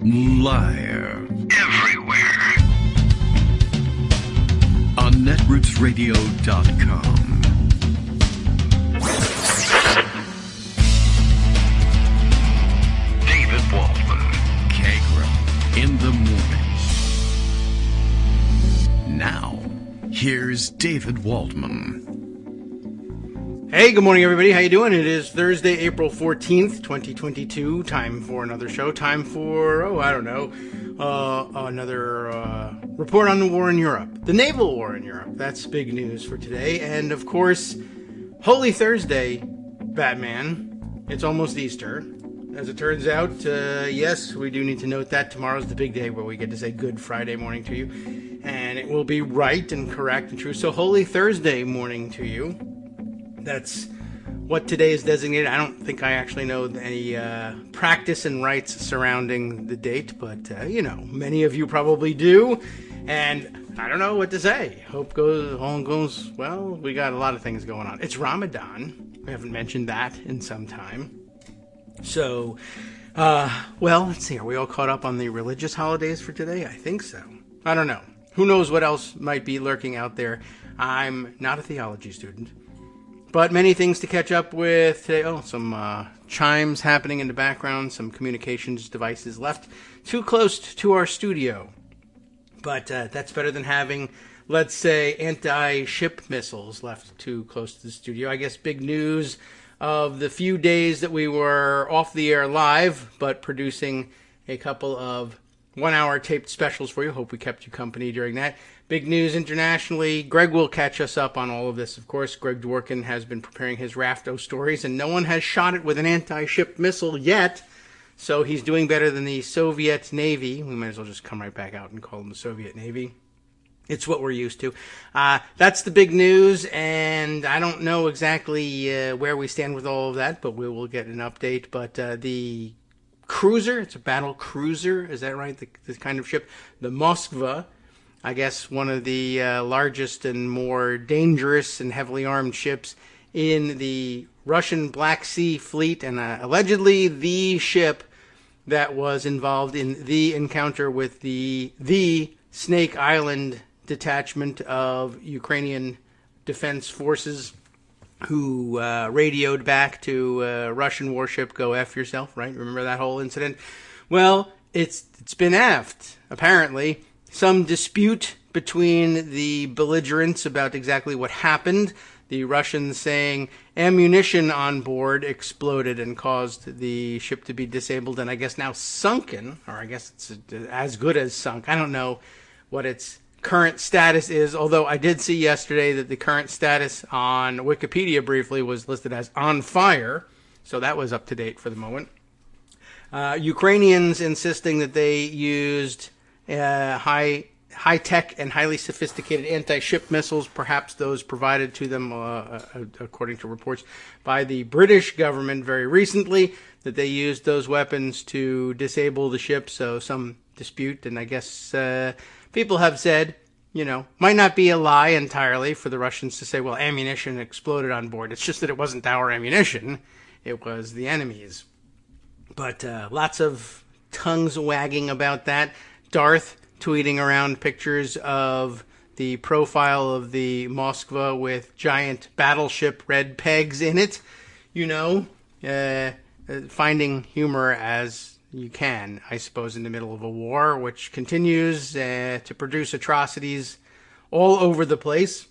Live. Everywhere. On netrootsradio.com. David Waldman. Kagro. In the morning. Now, here's David Waldman. Hey, good morning, everybody. How you doing? It is Thursday, April 14th, 2022. Time for another show. Time for, another report on the war in Europe. The naval war in Europe. That's big news for today. And, of course, Holy Thursday, Batman. It's almost Easter. As it turns out, yes, we do need to note that tomorrow's the big day where we get to say Good Friday morning to you. And it will be right and correct and true. So, Holy Thursday morning to you. That's what today is designated. I don't think I actually know any practice and rites surrounding the date, but, many of you probably do, and I don't know what to say. Hope all goes well. We got a lot of things going on. It's Ramadan. We haven't mentioned that in some time. So, let's see. Are we all caught up on the religious holidays for today? I think so. I don't know. Who knows what else might be lurking out there. I'm not a theology student. But many things to catch up with today. Oh, some chimes happening in the background, some communications devices left too close to our studio. But that's better than having, let's say, anti-ship missiles left too close to the studio. I guess big news of the few days that we were off the air live, but producing a couple of one-hour taped specials for you. Hope we kept you company during that. Big news internationally. Greg will catch us up on all of this, of course. Greg Dworkin has been preparing his Rafto stories, and no one has shot it with an anti-ship missile yet, so he's doing better than the Soviet Navy. We might as well just come right back out and call them the Soviet Navy. It's what we're used to. That's the big news, and I don't know exactly where we stand with all of that, but we will get an update. But the cruiser, it's a battle cruiser, is that right? This kind of ship, the Moskva, I guess one of the largest and more dangerous and heavily armed ships in the Russian Black Sea Fleet, and allegedly the ship that was involved in the encounter with the Snake Island detachment of Ukrainian defense forces who radioed back to Russian warship, go F yourself, right? Remember that whole incident? Well, it's been effed, apparently. Some dispute between the belligerents about exactly what happened. The Russians saying ammunition on board exploded and caused the ship to be disabled and I guess now sunken, or I guess it's as good as sunk. I don't know what its current status is, although I did see yesterday that the current status on Wikipedia briefly was listed as on fire, so that was up to date for the moment. Ukrainians insisting that they used high-tech and highly sophisticated anti-ship missiles, perhaps those provided to them, according to reports, by the British government very recently, that they used those weapons to disable the ship, so some dispute, and I guess people have said, might not be a lie entirely for the Russians to say, well, ammunition exploded on board. It's just that it wasn't our ammunition, it was the enemy's. But lots of tongues wagging about that. Darth tweeting around pictures of the profile of the Moskva with giant battleship red pegs in it. Finding humor as you can, I suppose, in the middle of a war, which continues to produce atrocities all over the place.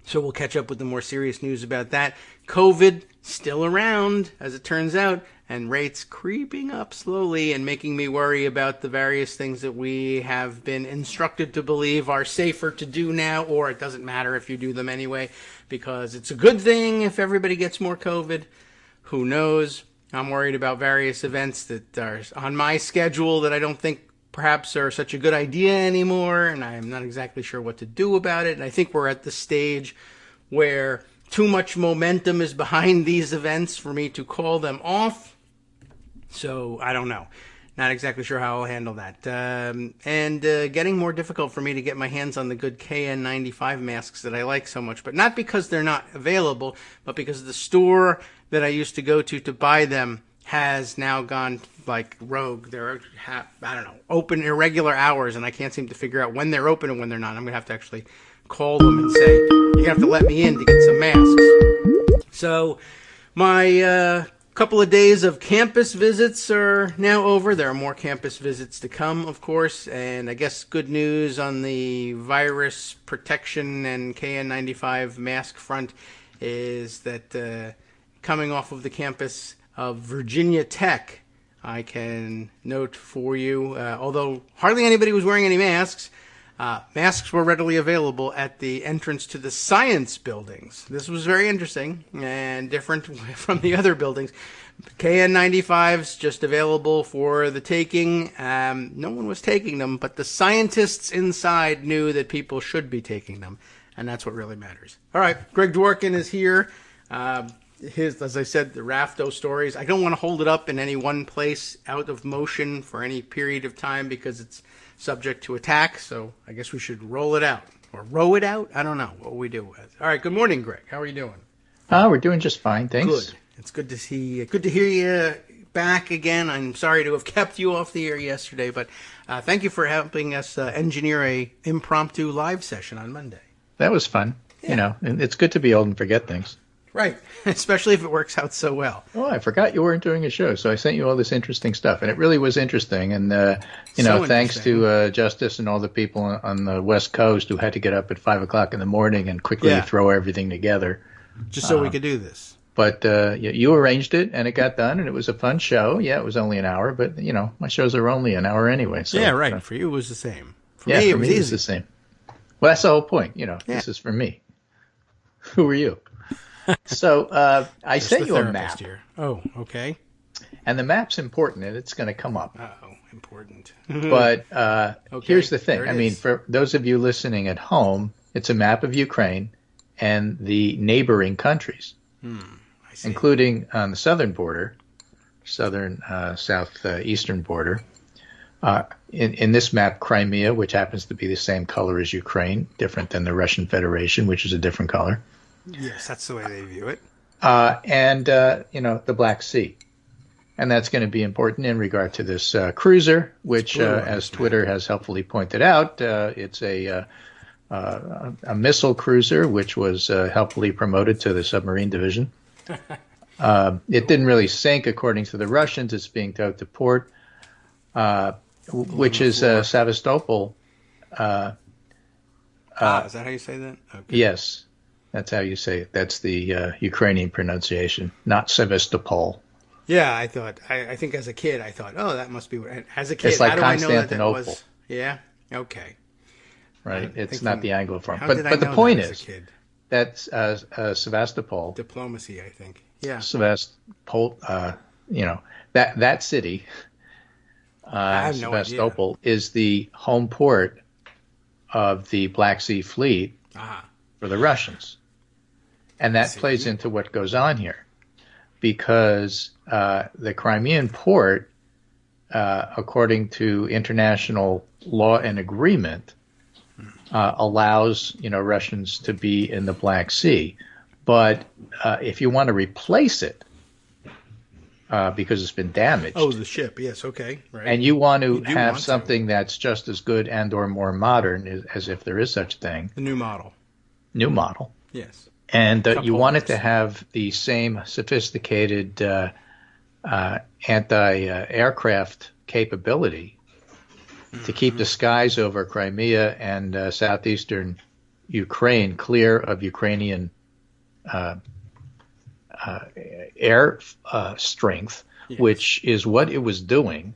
So we'll catch up with the more serious news about that. COVID still around, as it turns out, and rates creeping up slowly and making me worry about the various things that we have been instructed to believe are safer to do now, or it doesn't matter if you do them anyway, because it's a good thing if everybody gets more COVID. Who knows? I'm worried about various events that are on my schedule that I don't think perhaps are such a good idea anymore, and I'm not exactly sure what to do about it. And I think we're at the stage where too much momentum is behind these events for me to call them off. So I don't know. Not exactly sure how I'll handle that. And getting more difficult for me to get my hands on the good KN95 masks that I like so much. But not because they're not available, but because the store that I used to go to buy them has now gone like rogue. They're, I don't know, open irregular hours, and I can't seem to figure out when they're open and when they're not. I'm going to have to actually call them and say, you have to let me in to get some masks. So my couple of days of campus visits are now over. There are more campus visits to come, of course, and I guess good news on the virus protection and KN95 mask front is that coming off of the campus of Virginia Tech, I can note for you, although hardly anybody was wearing any masks, masks were readily available at the entrance to the science buildings. This was very interesting and different from the other buildings. KN95s just available for the taking. No one was taking them, but the scientists inside knew that people should be taking them, and that's what really matters. All right, Greg Dworkin is here. As I said, the Rafto stories. I don't want to hold it up in any one place out of motion for any period of time because it's subject to attack, so I guess we should roll it out. Or row it out? I don't know what we do with. All right, good morning, Greg. How are you doing? We're doing just fine, thanks. Good. It's good to hear you back again. I'm sorry to have kept you off the air yesterday, but thank you for helping us engineer a impromptu live session on Monday. That was fun. Yeah. You know, and it's good to be old and forget things. Right, especially if it works out so well. Oh, I forgot you weren't doing a show, so I sent you all this interesting stuff, and it really was interesting. And, thanks to Justice and all the people on the West Coast who had to get up at 5 o'clock in the morning and quickly throw everything together. Just so we could do this. But you arranged it, and it got done, and it was a fun show. Yeah, it was only an hour, but, my shows are only an hour anyway. So, yeah, right. For you, it was the same. For me, it was the same. Well, that's the whole point. This is for me. Who are you? So I sent you a map. Here. Oh, okay. And the map's important, and it's going to come up. Uh-oh, important. But here's the thing. I mean, for those of you listening at home, it's a map of Ukraine and the neighboring countries, including on the southern border, southeastern border. In this map, Crimea, which happens to be the same color as Ukraine, different than the Russian Federation, which is a different color. Yes, that's the way they view it. And the Black Sea. And that's going to be important in regard to this cruiser, which, as Twitter has helpfully pointed out, it's a missile cruiser, which was helpfully promoted to the submarine division. It didn't really sink, according to the Russians. It's being towed to port, which is Sevastopol. Is that how you say that? Okay. Yes. That's how you say it. That's the Ukrainian pronunciation, not Sevastopol. Yeah, I think as a kid, I thought, oh, that must be what. As a kid, it's like how do I know that Constantinople. Yeah, okay. Right, it's not the Anglo form. But the point is, that's Sevastopol. Diplomacy, I think. Yeah. Sevastopol, that city, Sevastopol, is the home port of the Black Sea Fleet for the Russians. And that plays into what goes on here, because the Crimean port, according to international law and agreement, allows Russians to be in the Black Sea. But if you want to replace it, because it's been damaged. Oh, the ship. Yes. Okay. Right. And you want to have something that's just as good and or more modern, as if there is such a thing. The new model. New model. Yes. And you want it to have the same sophisticated anti-aircraft capability to keep the skies over Crimea and southeastern Ukraine clear of Ukrainian air strength, which is what it was doing,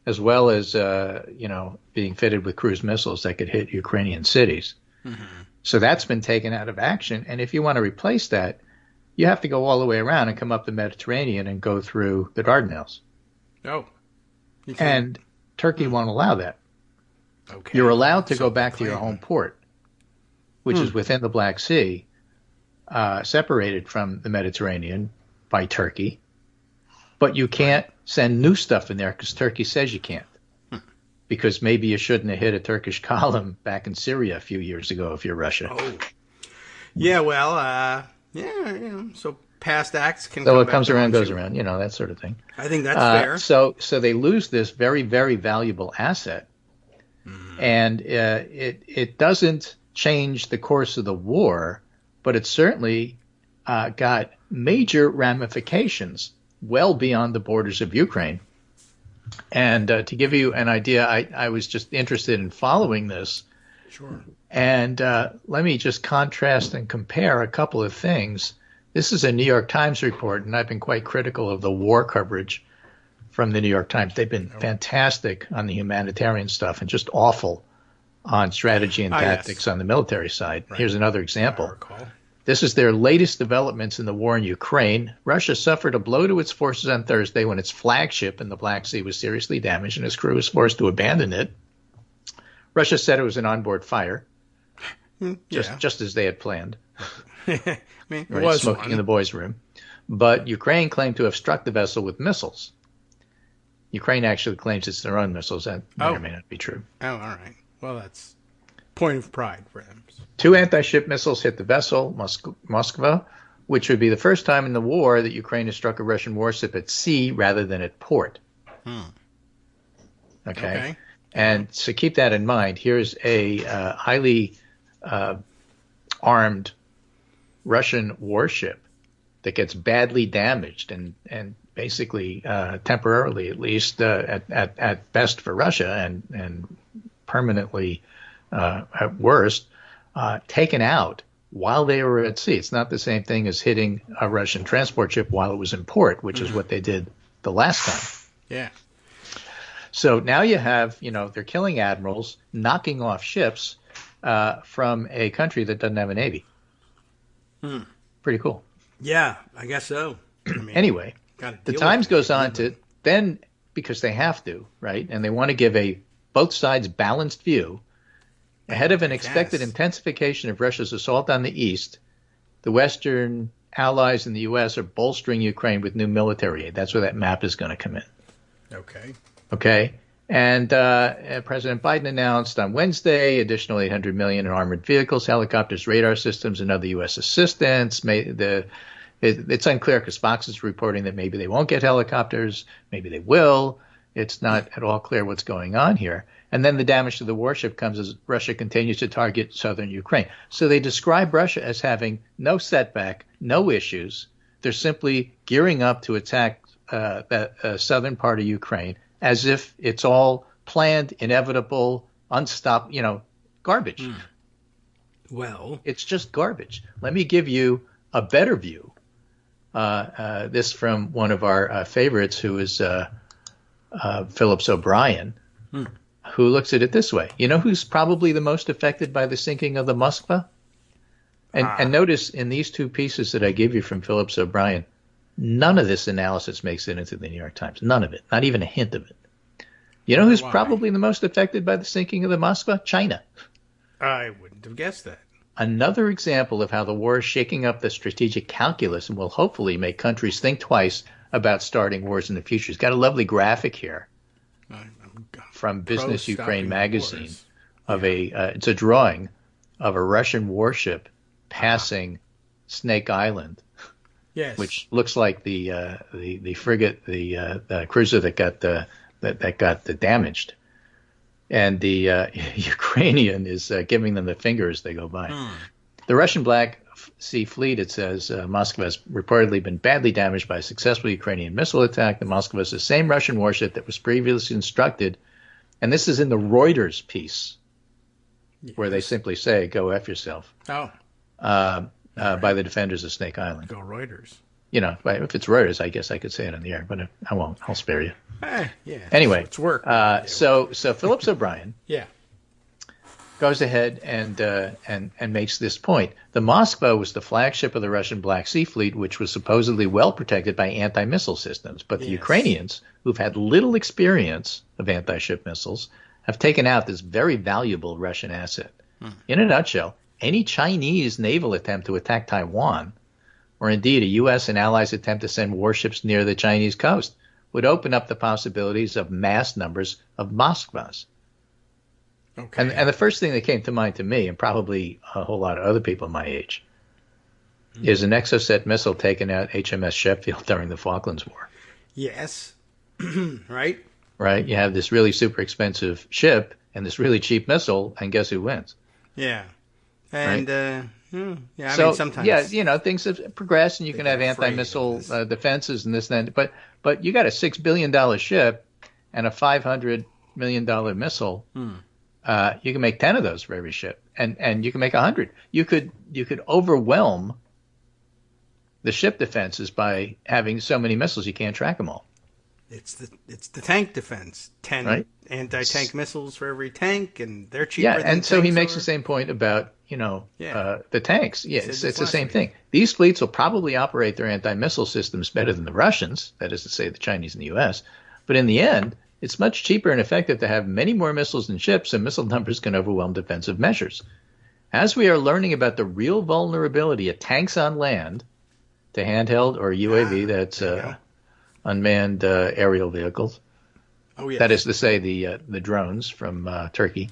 as well as being fitted with cruise missiles that could hit Ukrainian cities. Mm-hmm. So that's been taken out of action. And if you want to replace that, you have to go all the way around and come up the Mediterranean and go through the Dardanelles. Oh. And Turkey won't allow that. Okay. You're allowed to go back to your home port, which is within the Black Sea, separated from the Mediterranean by Turkey. But you can't send new stuff in there because Turkey says you can't. Because maybe you shouldn't have hit a Turkish column back in Syria a few years ago if you're Russia. Oh. Yeah, well, so past acts can so come what back comes to around haunt goes you. around, that sort of thing. I think that's fair. So they lose this very, very valuable asset, and it doesn't change the course of the war, but it certainly got major ramifications well beyond the borders of Ukraine. And to give you an idea, I was just interested in following this. Sure. And let me just contrast and compare a couple of things. This is a New York Times report, and I've been quite critical of the war coverage from the New York Times. They've been fantastic on the humanitarian stuff and just awful on strategy and tactics on the military side. Right. Here's another example. This is their latest developments in the war in Ukraine. Russia suffered a blow to its forces on Thursday when its flagship in the Black Sea was seriously damaged and its crew was forced to abandon it. Russia said it was an onboard fire, just as they had planned. I mean, it right, was smoking in the boys' room. But Ukraine claimed to have struck the vessel with missiles. Ukraine actually claims it's their own missiles. That may or may not be true. Oh, all right. Well, that's point of pride for them. 2 anti-ship missiles hit the vessel, Moskva, which would be the first time in the war that Ukraine has struck a Russian warship at sea rather than at port. Okay. And so keep that in mind. Here's a highly armed Russian warship that gets badly damaged and basically temporarily, at least at best for Russia, and permanently at worst, taken out while they were at sea. It's not the same thing as hitting a Russian transport ship while it was in port, which is what they did the last time. Yeah. So now you have, they're killing admirals, knocking off ships from a country that doesn't have a navy. Pretty cool. Yeah, I guess so. Anyway, the Times goes on to then, because they have to, right, and they want to give a both sides balanced view, ahead of an expected intensification of Russia's assault on the east, the Western allies in the U.S. are bolstering Ukraine with new military aid. That's where that map is going to come in. Okay. And President Biden announced on Wednesday additional $800 million in armored vehicles, helicopters, radar systems, and other U.S. assistance. It's unclear because Fox is reporting that maybe they won't get helicopters, maybe they will. It's not at all clear what's going on here. And then the damage to the warship comes as Russia continues to target southern Ukraine. So they describe Russia as having no setback, no issues. They're simply gearing up to attack that southern part of Ukraine as if it's all planned, inevitable, unstoppable, garbage. Well, it's just garbage. Let me give you a better view. This from one of our favorites, who is Phillips O'Brien, who looks at it this way. You know who's probably the most affected by the sinking of the Moskva? And notice in these two pieces that I give you from Phillips O'Brien, none of this analysis makes it into the New York Times. None of it. Not even a hint of it. You know who's probably the most affected by the sinking of the Moskva? China. I wouldn't have guessed that. Another example of how the war is shaking up the strategic calculus and will hopefully make countries think twice about starting wars in the future. He's got a lovely graphic here from Business Ukraine magazine of it's a drawing of a Russian warship passing Snake Island, which looks like the frigate, the cruiser that got damaged, and the Ukrainian is giving them the finger as they go by. The Russian Black Sea Fleet, it says, Moskva has reportedly been badly damaged by a successful Ukrainian missile attack. The Moskva is the same Russian warship that was previously instructed, and this is in the Reuters piece, where they simply say, "Go F yourself." By the defenders of Snake Island. Go Reuters. If it's Reuters, I guess I could say it on the air, but I won't. I'll spare you. Anyway, it's work. So Phillips O'Brien goes ahead and makes this point. The Moskva was the flagship of the Russian Black Sea Fleet, which was supposedly well protected by anti-missile systems. But the Ukrainians, who've had little experience of anti-ship missiles, have taken out this very valuable Russian asset. In a nutshell, any Chinese naval attempt to attack Taiwan, or indeed a U.S. and allies attempt to send warships near the Chinese coast, would open up the possibilities of mass numbers of Moskvas. And the first thing that came to mind to me, and probably a whole lot of other people my age, is an Exocet missile taken out HMS Sheffield during the Falklands War. Yes. Right? Right? You have this really super expensive ship and this really cheap missile, and guess who wins? Yeah. And, right? Yeah, I so, mean, sometimes. Yeah, things have progressed, and you can have anti-missile defenses and this and that. But you got a $6 billion ship and a $500 million missile. You can make 10 of those for every ship, and you can make 100. You could overwhelm the ship defenses by having so many missiles you can't track them all. It's the tank defense. 10 right? Anti-tank missiles for every tank, and they're cheaper. Yeah, and so he makes the same point about the tanks. Yeah, it's the same thing. These fleets will probably operate their anti-missile systems better than the Russians, that is to say, the Chinese and the U.S. But in the end, it's much cheaper and effective to have many more missiles than ships, and missile numbers can overwhelm defensive measures. As we are learning about the real vulnerability of tanks on land to handheld or UAV, that's unmanned aerial vehicles. Oh, yeah. That is to say, the drones from Turkey.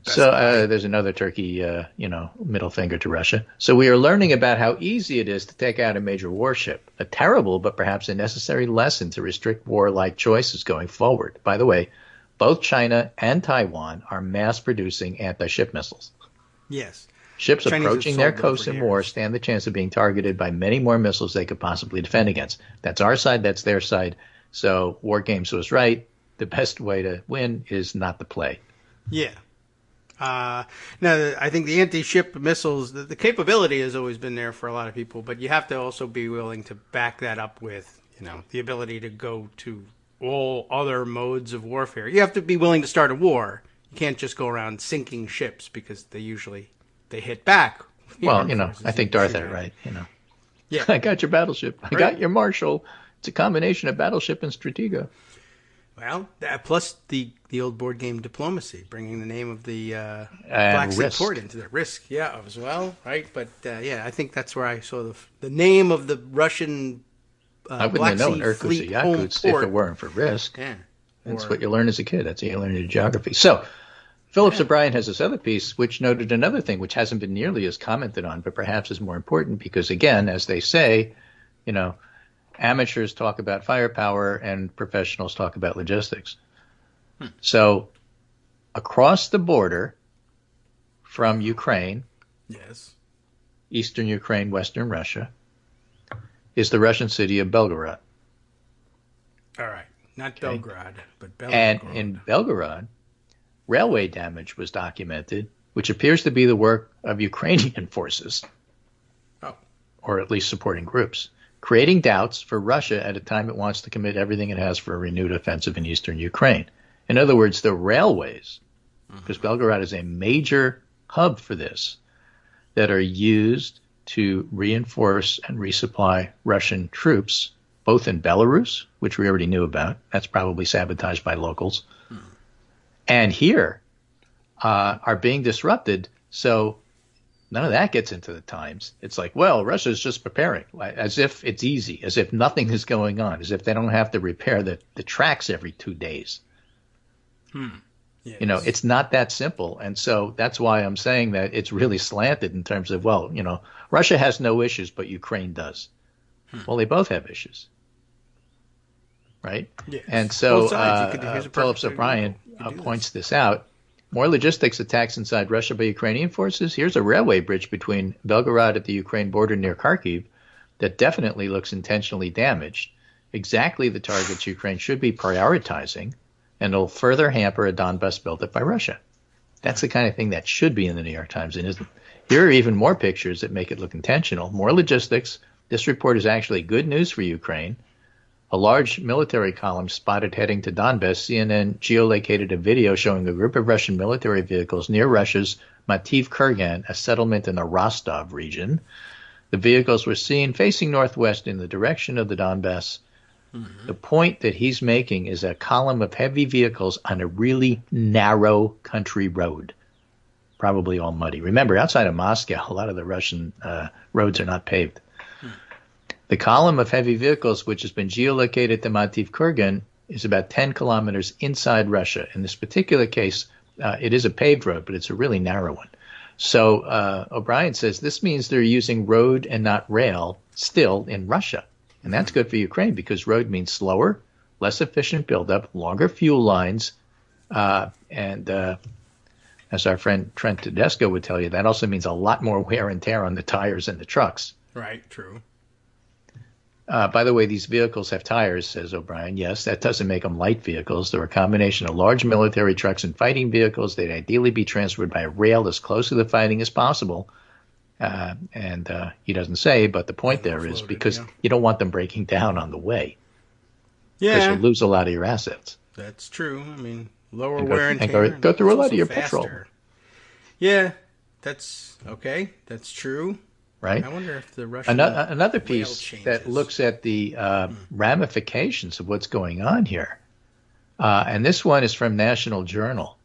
So there's another Turkey, middle finger to Russia. So we are learning about how easy it is to take out a major warship. A terrible but perhaps a necessary lesson to restrict warlike choices going forward. By the way, both China and Taiwan are mass-producing anti-ship missiles. Yes. Ships approaching their coasts in war stand the chance of being targeted by many more missiles they could possibly defend against. That's our side, that's their side. So War Games was right. The best way to win is not to play. Yeah. Now, I think the anti-ship missiles, the capability has always been there for a lot of people, but you have to also be willing to back that up with, the ability to go to all other modes of warfare. You have to be willing to start a war. You can't just go around sinking ships because they hit back. Well, I think Darth had it right, Yeah. I got your battleship. I got your Marshall. It's a combination of battleship and Stratego. Well, plus the old board game Diplomacy, bringing the name of the Black Sea port into the Risk, as well, right? But I think that's where I saw the name of the Russian I wouldn't Black have known Sea Irkutsk fleet or Yakutsk if it weren't for Risk. Yeah, that's what you learn as a kid. That's how you learn your geography. So Phillips O'Brien has this other piece which noted another thing which hasn't been nearly as commented on, but perhaps is more important because, again, as they say, amateurs talk about firepower and professionals talk about logistics. So across the border from Ukraine, eastern Ukraine, western Russia, is the Russian city of Belgorod. All right. Not Belgrade, but Belgorod. And in Belgorod, railway damage was documented, which appears to be the work of Ukrainian forces, or at least supporting groups, creating doubts for Russia at a time it wants to commit everything it has for a renewed offensive in eastern Ukraine. In other words, the railways, because Belgorod is a major hub for this, that are used to reinforce and resupply Russian troops, both in Belarus, which we already knew about. That's probably sabotaged by locals. And here are being disrupted. So none of that gets into the Times. It's like, well, Russia's just preparing, as if it's easy, as if nothing is going on, as if they don't have to repair the tracks every 2 days. Yes. It's not that simple. And so that's why I'm saying that it's really slanted in terms of, Russia has no issues, but Ukraine does. Well, they both have issues. Right? Yes. And so Phillips O'Brien points this out. More logistics attacks inside Russia by Ukrainian forces. Here's a railway bridge between Belgorod at the Ukraine border near Kharkiv that definitely looks intentionally damaged. Exactly the targets Ukraine should be prioritizing, and it'll further hamper a Donbas built up by Russia. That's the kind of thing that should be in the New York Times and isn't. Here are even more pictures that make it look intentional. More logistics. This report is actually good news for Ukraine. A large military column spotted heading to Donbas. CNN geolocated a video showing a group of Russian military vehicles near Russia's Mativ Kurgan, a settlement in the Rostov region. The vehicles were seen facing northwest in the direction of the Donbas. The point that he's making is a column of heavy vehicles on a really narrow country road, probably all muddy. Remember, outside of Moscow, a lot of the Russian roads are not paved. The column of heavy vehicles, which has been geolocated to Mativ Kurgan, is about 10 kilometers inside Russia. In this particular case, it is a paved road, but it's a really narrow one. So O'Brien says this means they're using road and not rail still in Russia. And that's good for Ukraine because road means slower, less efficient buildup, longer fuel lines, and as our friend Trent Tedesco would tell you, that also means a lot more wear and tear on the tires and the trucks. Right, true. By the way, these vehicles have tires, says O'Brien. Yes, that doesn't make them light vehicles. They're a combination of large military trucks and fighting vehicles. They'd ideally be transferred by rail as close to the fighting as possible. And he doesn't say, but the point there is because you don't want them breaking down on the way. Yeah. Because you'll lose a lot of your assets. That's true. I mean, lower wear and tear. And go through a lot of your petrol. Yeah, that's okay. That's true. Right. I wonder if the Russian another piece that looks at the ramifications of what's going on here, and this one is from National Journal.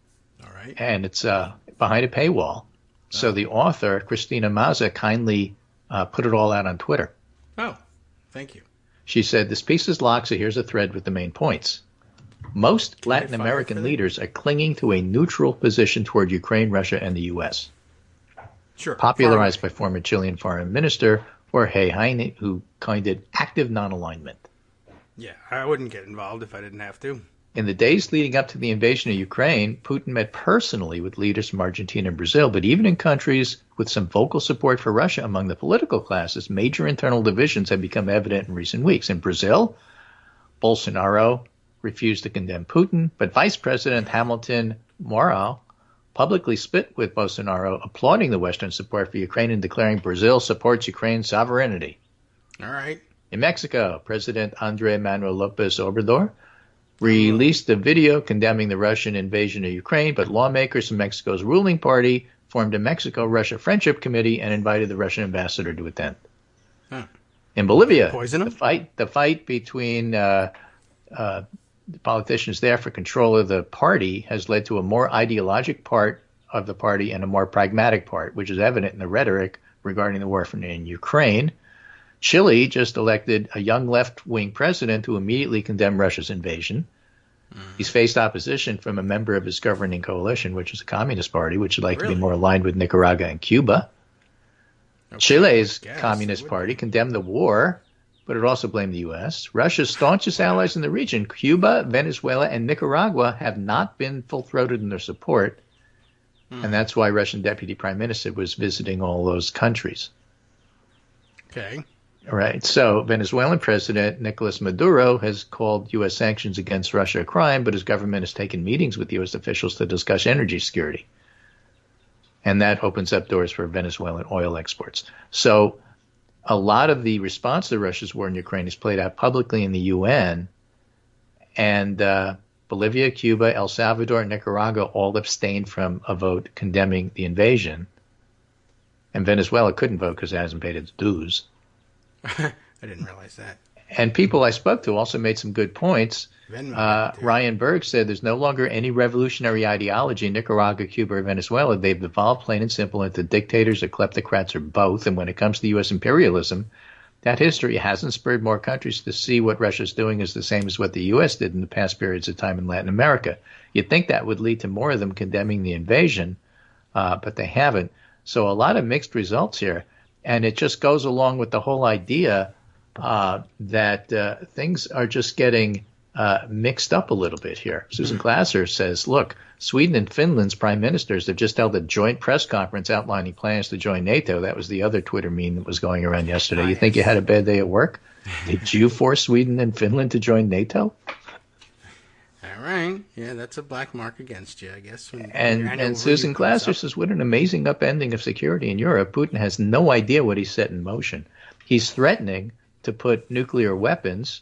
All right. And it's behind a paywall. So the author, Christina Maza, kindly put it all out on Twitter. Oh, thank you. She said, this piece is locked, so here's a thread with the main points. Most Latin American leaders are clinging to a neutral position toward Ukraine, Russia, and the U.S. Sure. Popularized by former Chilean Foreign Minister Jorge Heine, who coined it active non-alignment. Yeah, I wouldn't get involved if I didn't have to. In the days leading up to the invasion of Ukraine, Putin met personally with leaders from Argentina and Brazil, but even in countries with some vocal support for Russia among the political classes, major internal divisions have become evident in recent weeks. In Brazil, Bolsonaro refused to condemn Putin, but Vice President Hamilton Mourão publicly split with Bolsonaro, applauding the Western support for Ukraine and declaring Brazil supports Ukraine's sovereignty. All right. In Mexico, President Andrés Manuel López Obrador released a video condemning the Russian invasion of Ukraine, but lawmakers from Mexico's ruling party formed a Mexico-Russia Friendship Committee and invited the Russian ambassador to attend. Huh. In Bolivia, the fight between the politicians there for control of the party has led to a more ideologic part of the party and a more pragmatic part, which is evident in the rhetoric regarding the war in Ukraine. Chile just elected a young left-wing president who immediately condemned Russia's invasion. He's faced opposition from a member of his governing coalition, which is the Communist Party, which would like to be more aligned with Nicaragua and Cuba. Okay, Chile's Communist Party condemned the war, but it also blamed the U.S. Russia's staunchest allies in the region, Cuba, Venezuela, and Nicaragua, have not been full-throated in their support, and that's why Russian Deputy Prime Minister was visiting all those countries. Okay. All right. So Venezuelan President Nicolas Maduro has called U.S. sanctions against Russia a crime, but his government has taken meetings with U.S. officials to discuss energy security. And that opens up doors for Venezuelan oil exports. So a lot of the response to Russia's war in Ukraine is played out publicly in the UN. And Bolivia, Cuba, El Salvador, and Nicaragua all abstained from a vote condemning the invasion. And Venezuela couldn't vote because it hasn't paid its dues. I didn't realize that. And people I spoke to also made some good points. Ryan Berg said there's no longer any revolutionary ideology in Nicaragua, Cuba, or Venezuela. They've evolved plain and simple into dictators or kleptocrats or both. And when it comes to U.S. imperialism, that history hasn't spurred more countries to see what Russia's doing is the same as what the U.S. did in the past periods of time in Latin America. You'd think that would lead to more of them condemning the invasion, but they haven't. So a lot of mixed results here. And it just goes along with the whole idea that things are just getting mixed up a little bit here. Susan Glasser says, look, Sweden and Finland's prime ministers have just held a joint press conference outlining plans to join NATO. That was the other Twitter meme that was going around yesterday. Nice. You think you had a bad day at work? Did you force Sweden and Finland to join NATO? All right. Yeah, that's a black mark against you, I guess. And Susan Glasser says, what an amazing upending of security in Europe. Putin has no idea what he set in motion. He's threatening to put nuclear weapons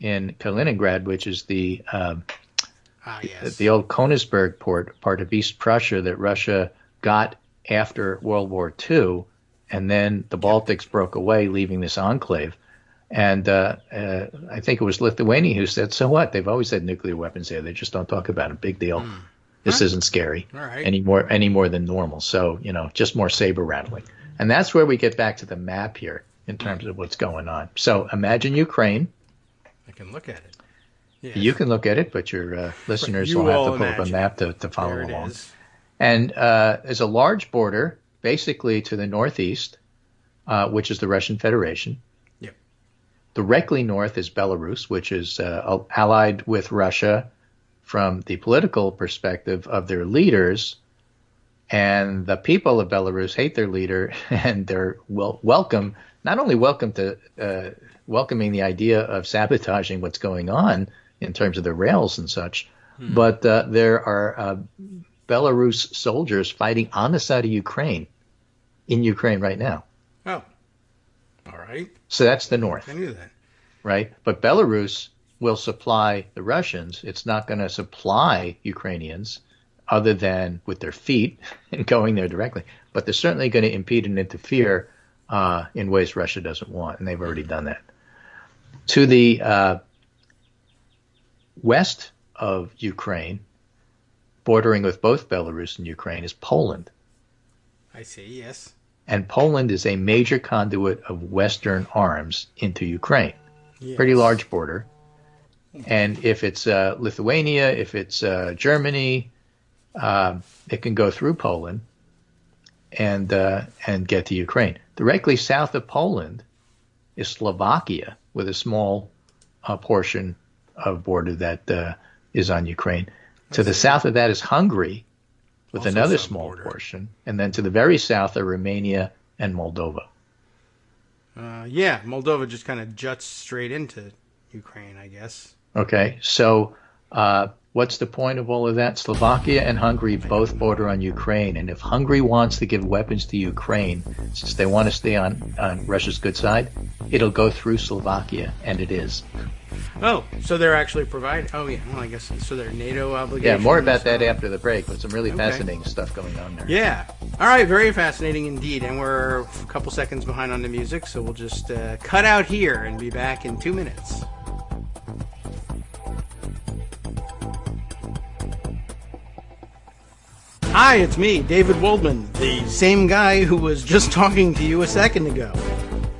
in Kaliningrad, which is the old Königsberg part of East Prussia that Russia got after World War II, and then the Baltics broke away, leaving this enclave. And I think it was Lithuania who said, so what? They've always had nuclear weapons there. They just don't talk about it. Big deal. This isn't scary any more than normal. So, just more saber rattling. And that's where we get back to the map here in terms of what's going on. So imagine Ukraine. I can look at it. Yes. You can look at it, but your listeners will have to pull up a map to follow along. And there's a large border basically to the northeast, which is the Russian Federation. Yep. Directly north is Belarus, which is allied with Russia from the political perspective of their leaders. And the people of Belarus hate their leader, and they're welcome, not only welcome to welcoming the idea of sabotaging what's going on in terms of the rails and such, but there are Belarus soldiers fighting on the side of Ukraine, in Ukraine right now. Oh, all right. So that's the north. I knew that. Right? But Belarus will supply the Russians. It's not going to supply Ukrainians other than with their feet and going there directly. But they're certainly going to impede and interfere in ways Russia doesn't want, and they've already done that. To the west of Ukraine, bordering with both Belarus and Ukraine, is Poland. I see, yes. And Poland is a major conduit of Western arms into Ukraine. Yes. Pretty large border. And if it's Lithuania, if it's Germany, it can go through Poland and get to Ukraine. Directly south of Poland is Slovakia, with a small portion of border that is on Ukraine. To the south of that is Hungary, with Also another some small border. portion. And then to the very south are Romania and Moldova. Yeah, Moldova just kind of juts straight into Ukraine, I guess. Okay, so what's the point of all of that? Slovakia and Hungary both border on Ukraine, and if Hungary wants to give weapons to Ukraine, since they want to stay on Russia's good side, it'll go through Slovakia, and it is. Oh, so they're actually providing. Oh, yeah. Well, I guess so. They're NATO obligations. Yeah, more about that after the break, but some really Okay. fascinating stuff going on there. Yeah. All right. Very fascinating indeed. And we're a couple seconds behind on the music, so we'll just cut out here and be back in 2 minutes. Hi, it's me, David Waldman, the same guy who was just talking to you a second ago.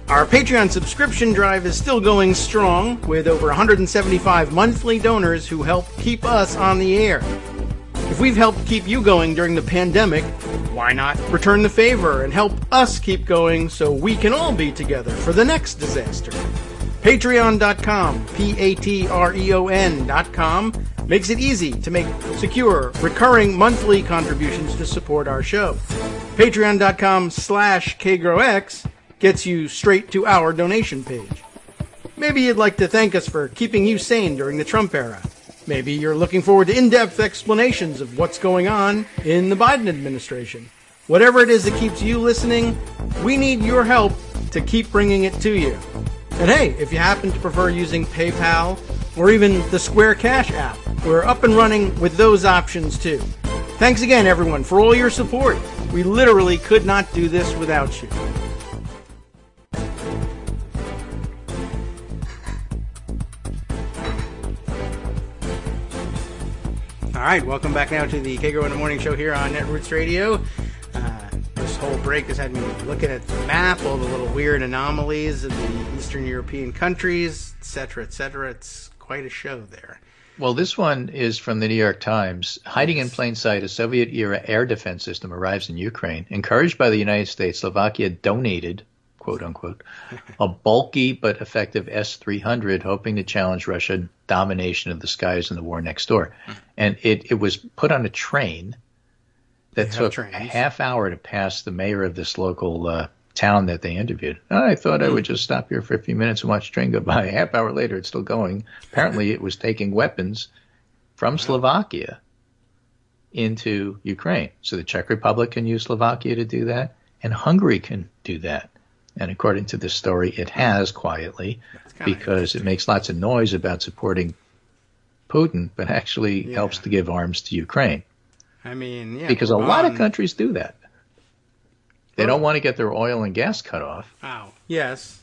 Our Patreon subscription drive is still going strong, with over 175 monthly donors who help keep us on the air. If we've helped keep you going during the pandemic, why not return the favor and help us keep going so we can all be together for the next disaster? Patreon.com, Patreon.com, makes it easy to make secure, recurring monthly contributions to support our show. Patreon.com/KagroX gets you straight to our donation page. Maybe you'd like to thank us for keeping you sane during the Trump era. Maybe you're looking forward to in-depth explanations of what's going on in the Biden administration. Whatever it is that keeps you listening, we need your help to keep bringing it to you. And hey, if you happen to prefer using PayPal or even the Square Cash app, we're up and running with those options too. Thanks again, everyone, for all your support. We literally could not do this without you. All right, welcome back now to the Kagro in the Morning Show here on Netroots Radio. This whole break has had me looking at the map, all the little weird anomalies of the Eastern European countries, etc., etc. It's quite a show there. Well, this one is from the New York Times. Hiding in plain sight, a Soviet-era air defense system arrives in Ukraine. Encouraged by the United States, Slovakia donated, quote-unquote, a bulky but effective S-300, hoping to challenge Russian domination of the skies in the war next door. And it was put on a train that took a half hour to pass the mayor of this local town that they interviewed. I thought I would just stop here for a few minutes and watch the train go by. A half hour later, it's still going. Apparently, it was taking weapons from Slovakia into Ukraine. So the Czech Republic can use Slovakia to do that, and Hungary can do that. And according to this story, it has quietly, because it makes lots of noise about supporting Putin, but actually helps to give arms to Ukraine. I mean, yeah. Because a lot of countries do that. They don't want to get their oil and gas cut off. Oh, yes.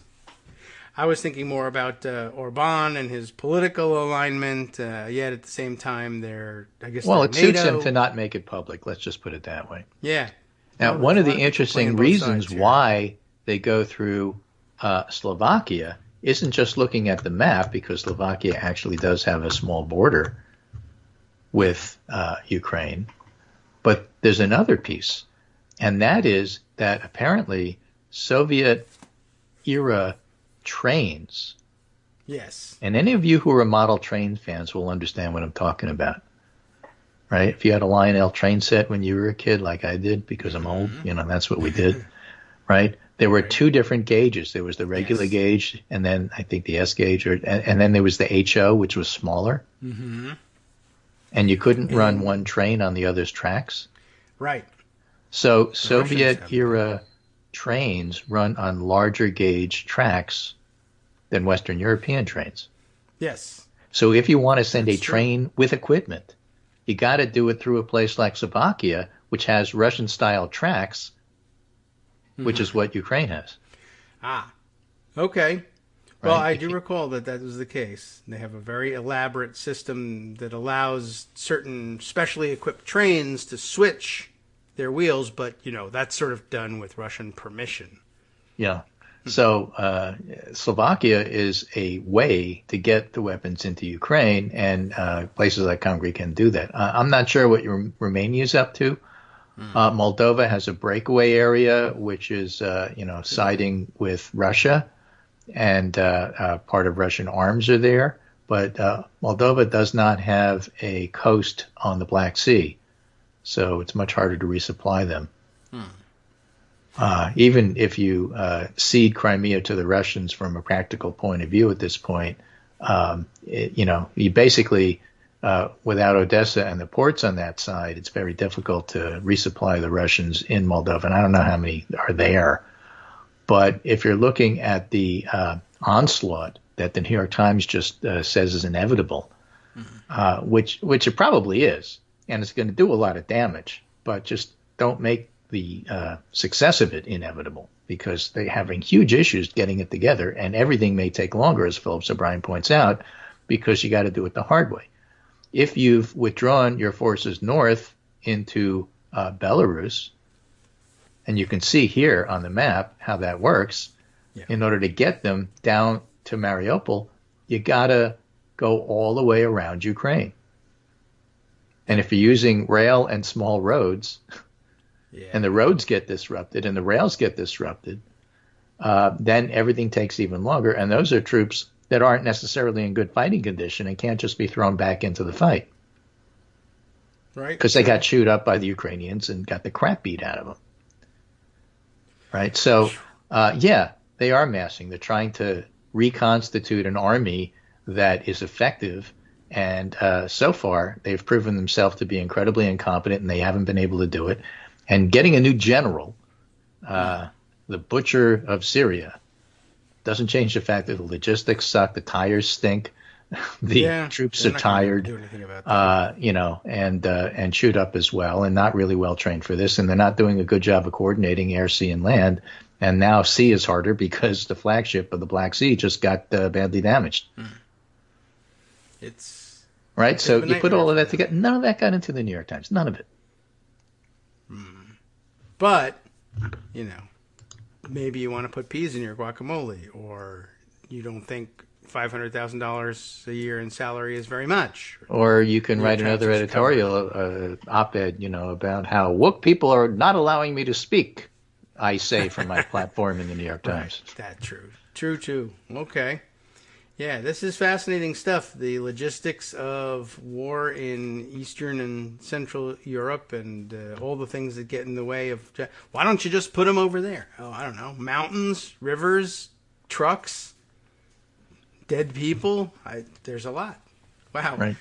I was thinking more about Orban and his political alignment, yet at the same time, Well, it suits him to not make it public. Let's just put it that way. Yeah. Now, one of the interesting reasons why they go through Slovakia isn't just looking at the map, because Slovakia actually does have a small border with Ukraine. But there's another piece, and that is that apparently Soviet-era trains, yes, and any of you who are model train fans will understand what I'm talking about, right? If you had a Lionel train set when you were a kid, like I did, because I'm old, that's what we did, right? There were two different gauges. There was the regular gauge, and then I think the S gauge, and then there was the HO, which was smaller. Mm-hmm. And you couldn't run one train on the other's tracks. Right. So Soviet-era trains run on larger gauge tracks than Western European trains. Yes. So if you want to send a train with equipment, you got to do it through a place like Slovakia, which has Russian-style tracks, which is what Ukraine has. Ah, okay. Well, I do recall that was the case. They have a very elaborate system that allows certain specially equipped trains to switch their wheels, but, that's sort of done with Russian permission. Yeah. So Slovakia is a way to get the weapons into Ukraine, and places like Hungary can do that. I'm not sure what Romania is up to. Moldova has a breakaway area, which is, siding with Russia. And part of Russian arms are there, but Moldova does not have a coast on the Black Sea, so it's much harder to resupply them. Even if you cede Crimea to the Russians from a practical point of view at this point, you basically, without Odessa and the ports on that side, it's very difficult to resupply the Russians in Moldova, and I don't know how many are there. But if you're looking at the onslaught that the New York Times just says is inevitable, which it probably is, and it's going to do a lot of damage, but just don't make the success of it inevitable, because they're having huge issues getting it together, and everything may take longer, as Phillips O'Brien points out, because you got to do it the hard way. If you've withdrawn your forces north into Belarus, and you can see here on the map how that works. Yeah. In order to get them down to Mariupol, you got to go all the way around Ukraine. And if you're using rail and small roads, and the roads get disrupted and the rails get disrupted, then everything takes even longer. And those are troops that aren't necessarily in good fighting condition and can't just be thrown back into the fight. Right. Because they got chewed up by the Ukrainians and got the crap beat out of them. Right. So, they are massing. They're trying to reconstitute an army that is effective. And so far, they've proven themselves to be incredibly incompetent, and they haven't been able to do it. And getting a new general, the butcher of Syria, doesn't change the fact that the logistics suck, the tires stink, the troops are tired, and chewed up as well, and not really well trained for this, and they're not doing a good job of coordinating air, sea, and land. And now sea is harder because the flagship of the Black Sea just got badly damaged. It's right. So you put all of that together. None of that got into the New York Times. None of it. But maybe you want to put peas in your guacamole, or you don't think $500,000 a year in salary is very much. Or you can write another editorial op-ed, about how woke people are not allowing me to speak, I say from my platform in the New York Times. Right. That's true. True, too. Okay. Yeah, this is fascinating stuff. The logistics of war in Eastern and Central Europe, and all the things that get in the way of... Why don't you just put them over there? Oh, I don't know. Mountains, rivers, trucks, dead people. There's a lot. Wow. Right.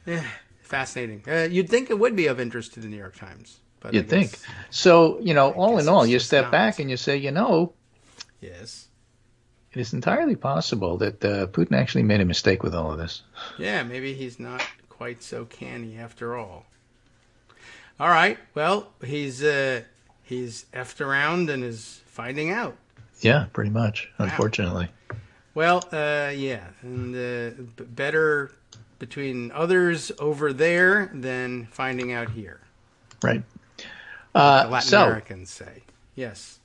Yeah, fascinating. You'd think it would be of interest to the New York Times. But you'd think. So, all in all, you step back and you say, Yes. It is entirely possible that Putin actually made a mistake with all of this. Yeah, maybe he's not quite so canny after all. All right. Well, he's effed around and is finding out. Yeah, pretty much, unfortunately. Well, and better between others over there than finding out here. Right. Like the Latin Americans say. Yes.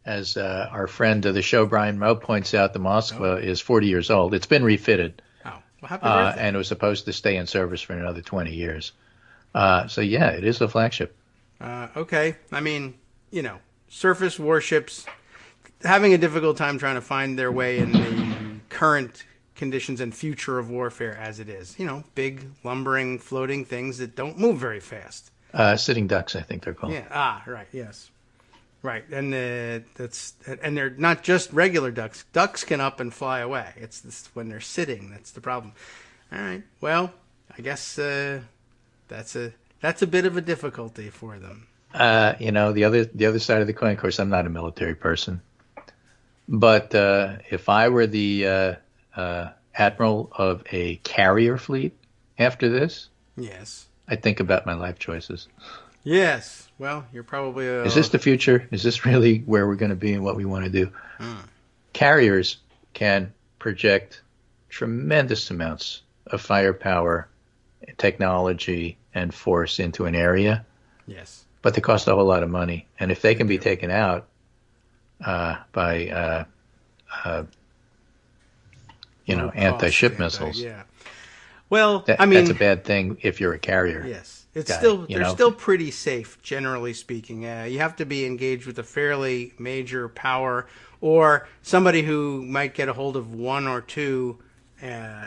As our friend of the show, Brian Moe, points out, the Moskva is 40 years old. It's been refitted. Oh, well, happy birthday. And it was supposed to stay in service for another 20 years. So, it is a flagship. Okay. I mean, surface warships having a difficult time trying to find their way in the current conditions and future of warfare as it is. Big, lumbering, floating things that don't move very fast. Sitting ducks, I think they're called. Yeah. Right. Yes. Right. And they're not just regular ducks. Ducks can up and fly away. It's when they're sitting that's the problem. All right. Well, I guess that's a bit of a difficulty for them. The other side of the coin. Of course, I'm not a military person, but if I were the admiral of a carrier fleet after this, yes, I'd think about my life choices. Yes. Well, you're probably Is this the future? Is this really where we're going to be and what we want to do? Carriers can project tremendous amounts of firepower, technology, and force into an area. Yes. But they cost a whole lot of money. And if they can be taken out by anti-ship missiles. Yeah. Well, that's a bad thing if you're a carrier. Yes. It's guy, they're still pretty safe, generally speaking. You have to be engaged with a fairly major power or somebody who might get a hold of one or two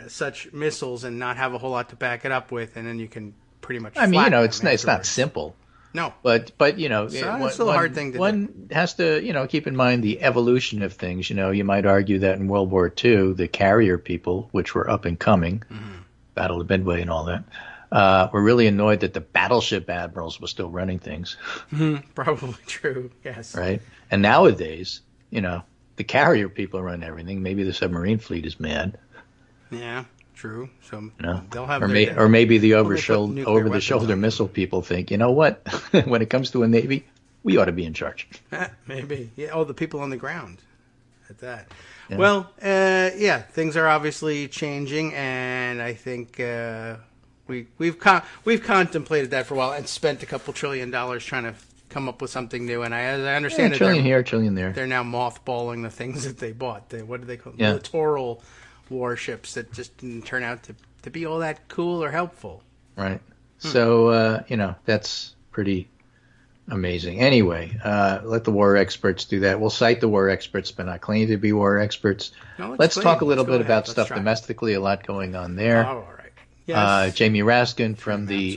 such missiles and not have a whole lot to back it up with, and then you can pretty much. It's not simple. No, but it's still a hard thing to do. One has to keep in mind the evolution of things. You might argue that in World War II, the carrier people, which were up and coming, Battle of Midway and all that. Were really annoyed that the battleship admirals were still running things. Probably true, yes. Right? And nowadays, the carrier people run everything. Maybe the submarine fleet is mad. Yeah, true. So they'll have or maybe the over-the-shoulder missile people think, you know what? When it comes to a Navy, we ought to be in charge. Maybe. Yeah. Oh, the people on the ground at that. Yeah. Well, things are obviously changing, and I think we've contemplated that for a while and spent a couple $1 trillion trying to come up with something new. And as I understand it, $1 trillion $1 trillion there. They're now mothballing the things that they bought. What do they call them? Yeah. Littoral warships that just didn't turn out to be all that cool or helpful. Right. So, that's pretty amazing. Anyway, let the war experts do that. We'll cite the war experts, but not claim to be war experts. No, let's talk a little bit about stuff domestically, a lot going on there. Oh, all right. Yes. Jamie Raskin from the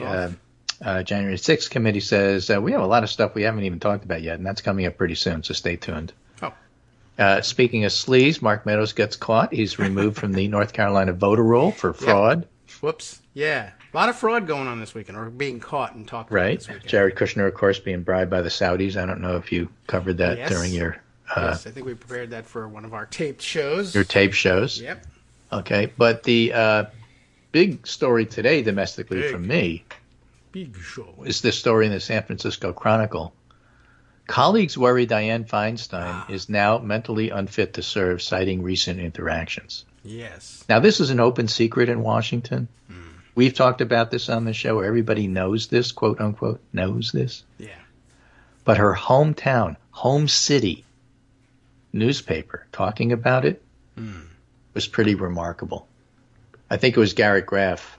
January 6th committee says, we have a lot of stuff we haven't even talked about yet, and that's coming up pretty soon, so stay tuned. Oh. Speaking of sleaze, Mark Meadows gets caught. He's removed from the North Carolina voter roll for fraud. Yep. Whoops. Yeah. A lot of fraud going on this weekend, or being caught and talked about this weekend. Jared Kushner, of course, being bribed by the Saudis. I don't know if you covered that during your... yes, I think we prepared that for one of our taped shows. Your taped shows? Yep. Okay, but the big story today domestically from me is this story in the San Francisco Chronicle. Colleagues worry Dianne Feinstein is now mentally unfit to serve, citing recent interactions. Yes. Now, this is an open secret in Washington. We've talked about this on the show. Everybody knows this, quote unquote, knows this. Yeah. But her hometown, home city newspaper talking about it was pretty remarkable. I think it was Garrett Graff,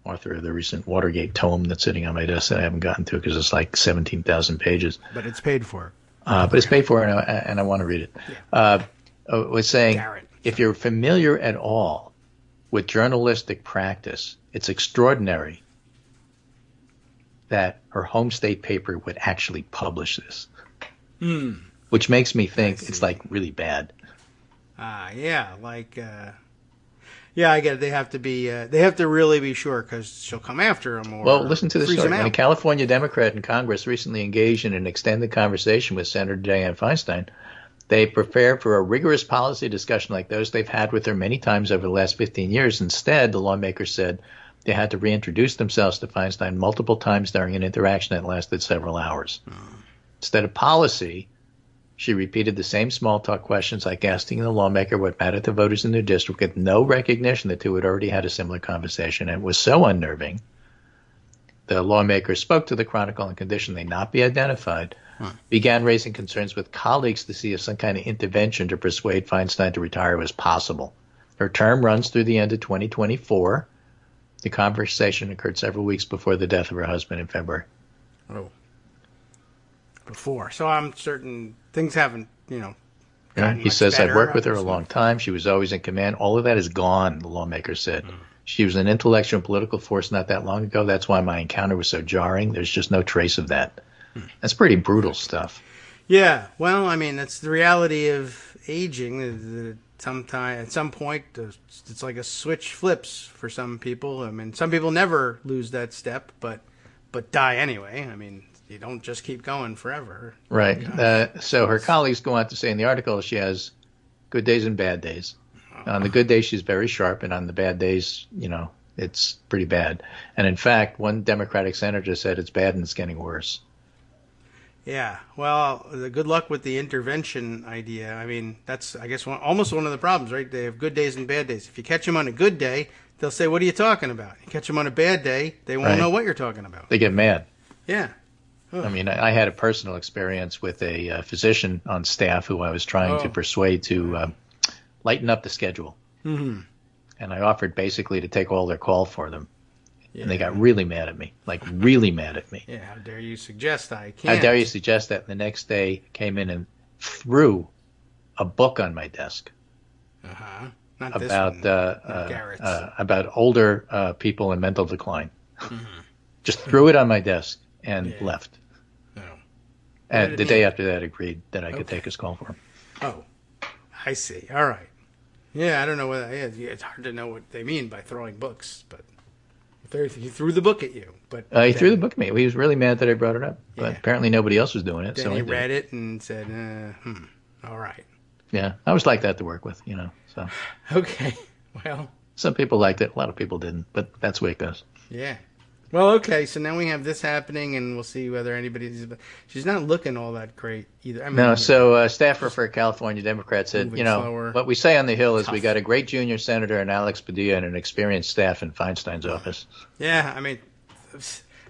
author of the recent Watergate tome that's sitting on my desk that I haven't gotten to because it's like 17,000 pages. But it's paid for. But it's paid for, and I want to read it. Yeah. Was saying, Garrett. If you're familiar at all with journalistic practice, it's extraordinary that her home state paper would actually publish this. Which makes me think it's like really bad. Yeah, like... Yeah, I get it. They have to be. They have to really be sure because she'll come after him. Or well, listen to this story. When a California Democrat in Congress recently engaged in an extended conversation with Senator Dianne Feinstein, they prepared for a rigorous policy discussion like those they've had with her many times over the last 15 years. Instead, the lawmakers said they had to reintroduce themselves to Feinstein multiple times during an interaction that lasted several hours. Instead of policy, she repeated the same small talk questions like asking the lawmaker what mattered to voters in their district with no recognition the two had already had a similar conversation. And it was so unnerving. The lawmaker spoke to the Chronicle on condition they not be identified, began raising concerns with colleagues to see if some kind of intervention to persuade Feinstein to retire was possible. Her term runs through the end of 2024. The conversation occurred several weeks before the death of her husband in February. Oh. before. So I'm certain things haven't, Yeah, he says, better, I've worked with her a obviously. long time. She was always in command. All of that is gone, the lawmaker said. She was an intellectual and political force not that long ago. That's why my encounter was so jarring. There's just no trace of that. That's pretty brutal stuff. Yeah, well, I mean, that's the reality of aging. At some point, it's like a switch flips for some people. I mean, some people never lose that step, but die anyway. I mean, you don't just keep going forever. Right. So her colleagues go on to say in the article she has good days and bad days. On the good days, she's very sharp, and on the bad days, it's pretty bad. And in fact, one Democratic senator said it's bad and it's getting worse. Yeah, well, good luck with the intervention idea. I mean, that's, I guess, almost one of the problems, right? They have good days and bad days. If you catch them on a good day, they'll say, what are you talking about? You catch them on a bad day, they won't know what you're talking about. They get mad. Yeah. I mean, I had a personal experience with a physician on staff who I was trying to persuade to lighten up the schedule. Mm-hmm. And I offered basically to take all their call for them. Yeah. And they got really mad at me, like really mad at me. Yeah, how dare you suggest I can't? How dare you suggest that? And the next day came in and threw a book on my desk. Uh-huh. Not about this one. About older people in mental decline. Mm-hmm. Just threw it on my desk and left. Oh. And the day after that, agreed that I could take his call for him. Oh, I see. All right. Yeah, I don't know what it's hard to know what they mean by throwing books, but he threw the book at you. But he threw the book at me. He was really mad that I brought it up, but apparently nobody else was doing it. Then so he read it and said, all right. Yeah, I was like that to work with, So okay, well, some people liked it, a lot of people didn't, but that's the way it goes. Yeah. Well, okay, so now we have this happening, and we'll see whether anybody's... She's not looking all that great either. I mean, no, so staffer for a California Democrat said, slower, what we say on the Hill is we got a great junior senator in Alex Padilla and an experienced staff in Feinstein's office. Yeah, I mean,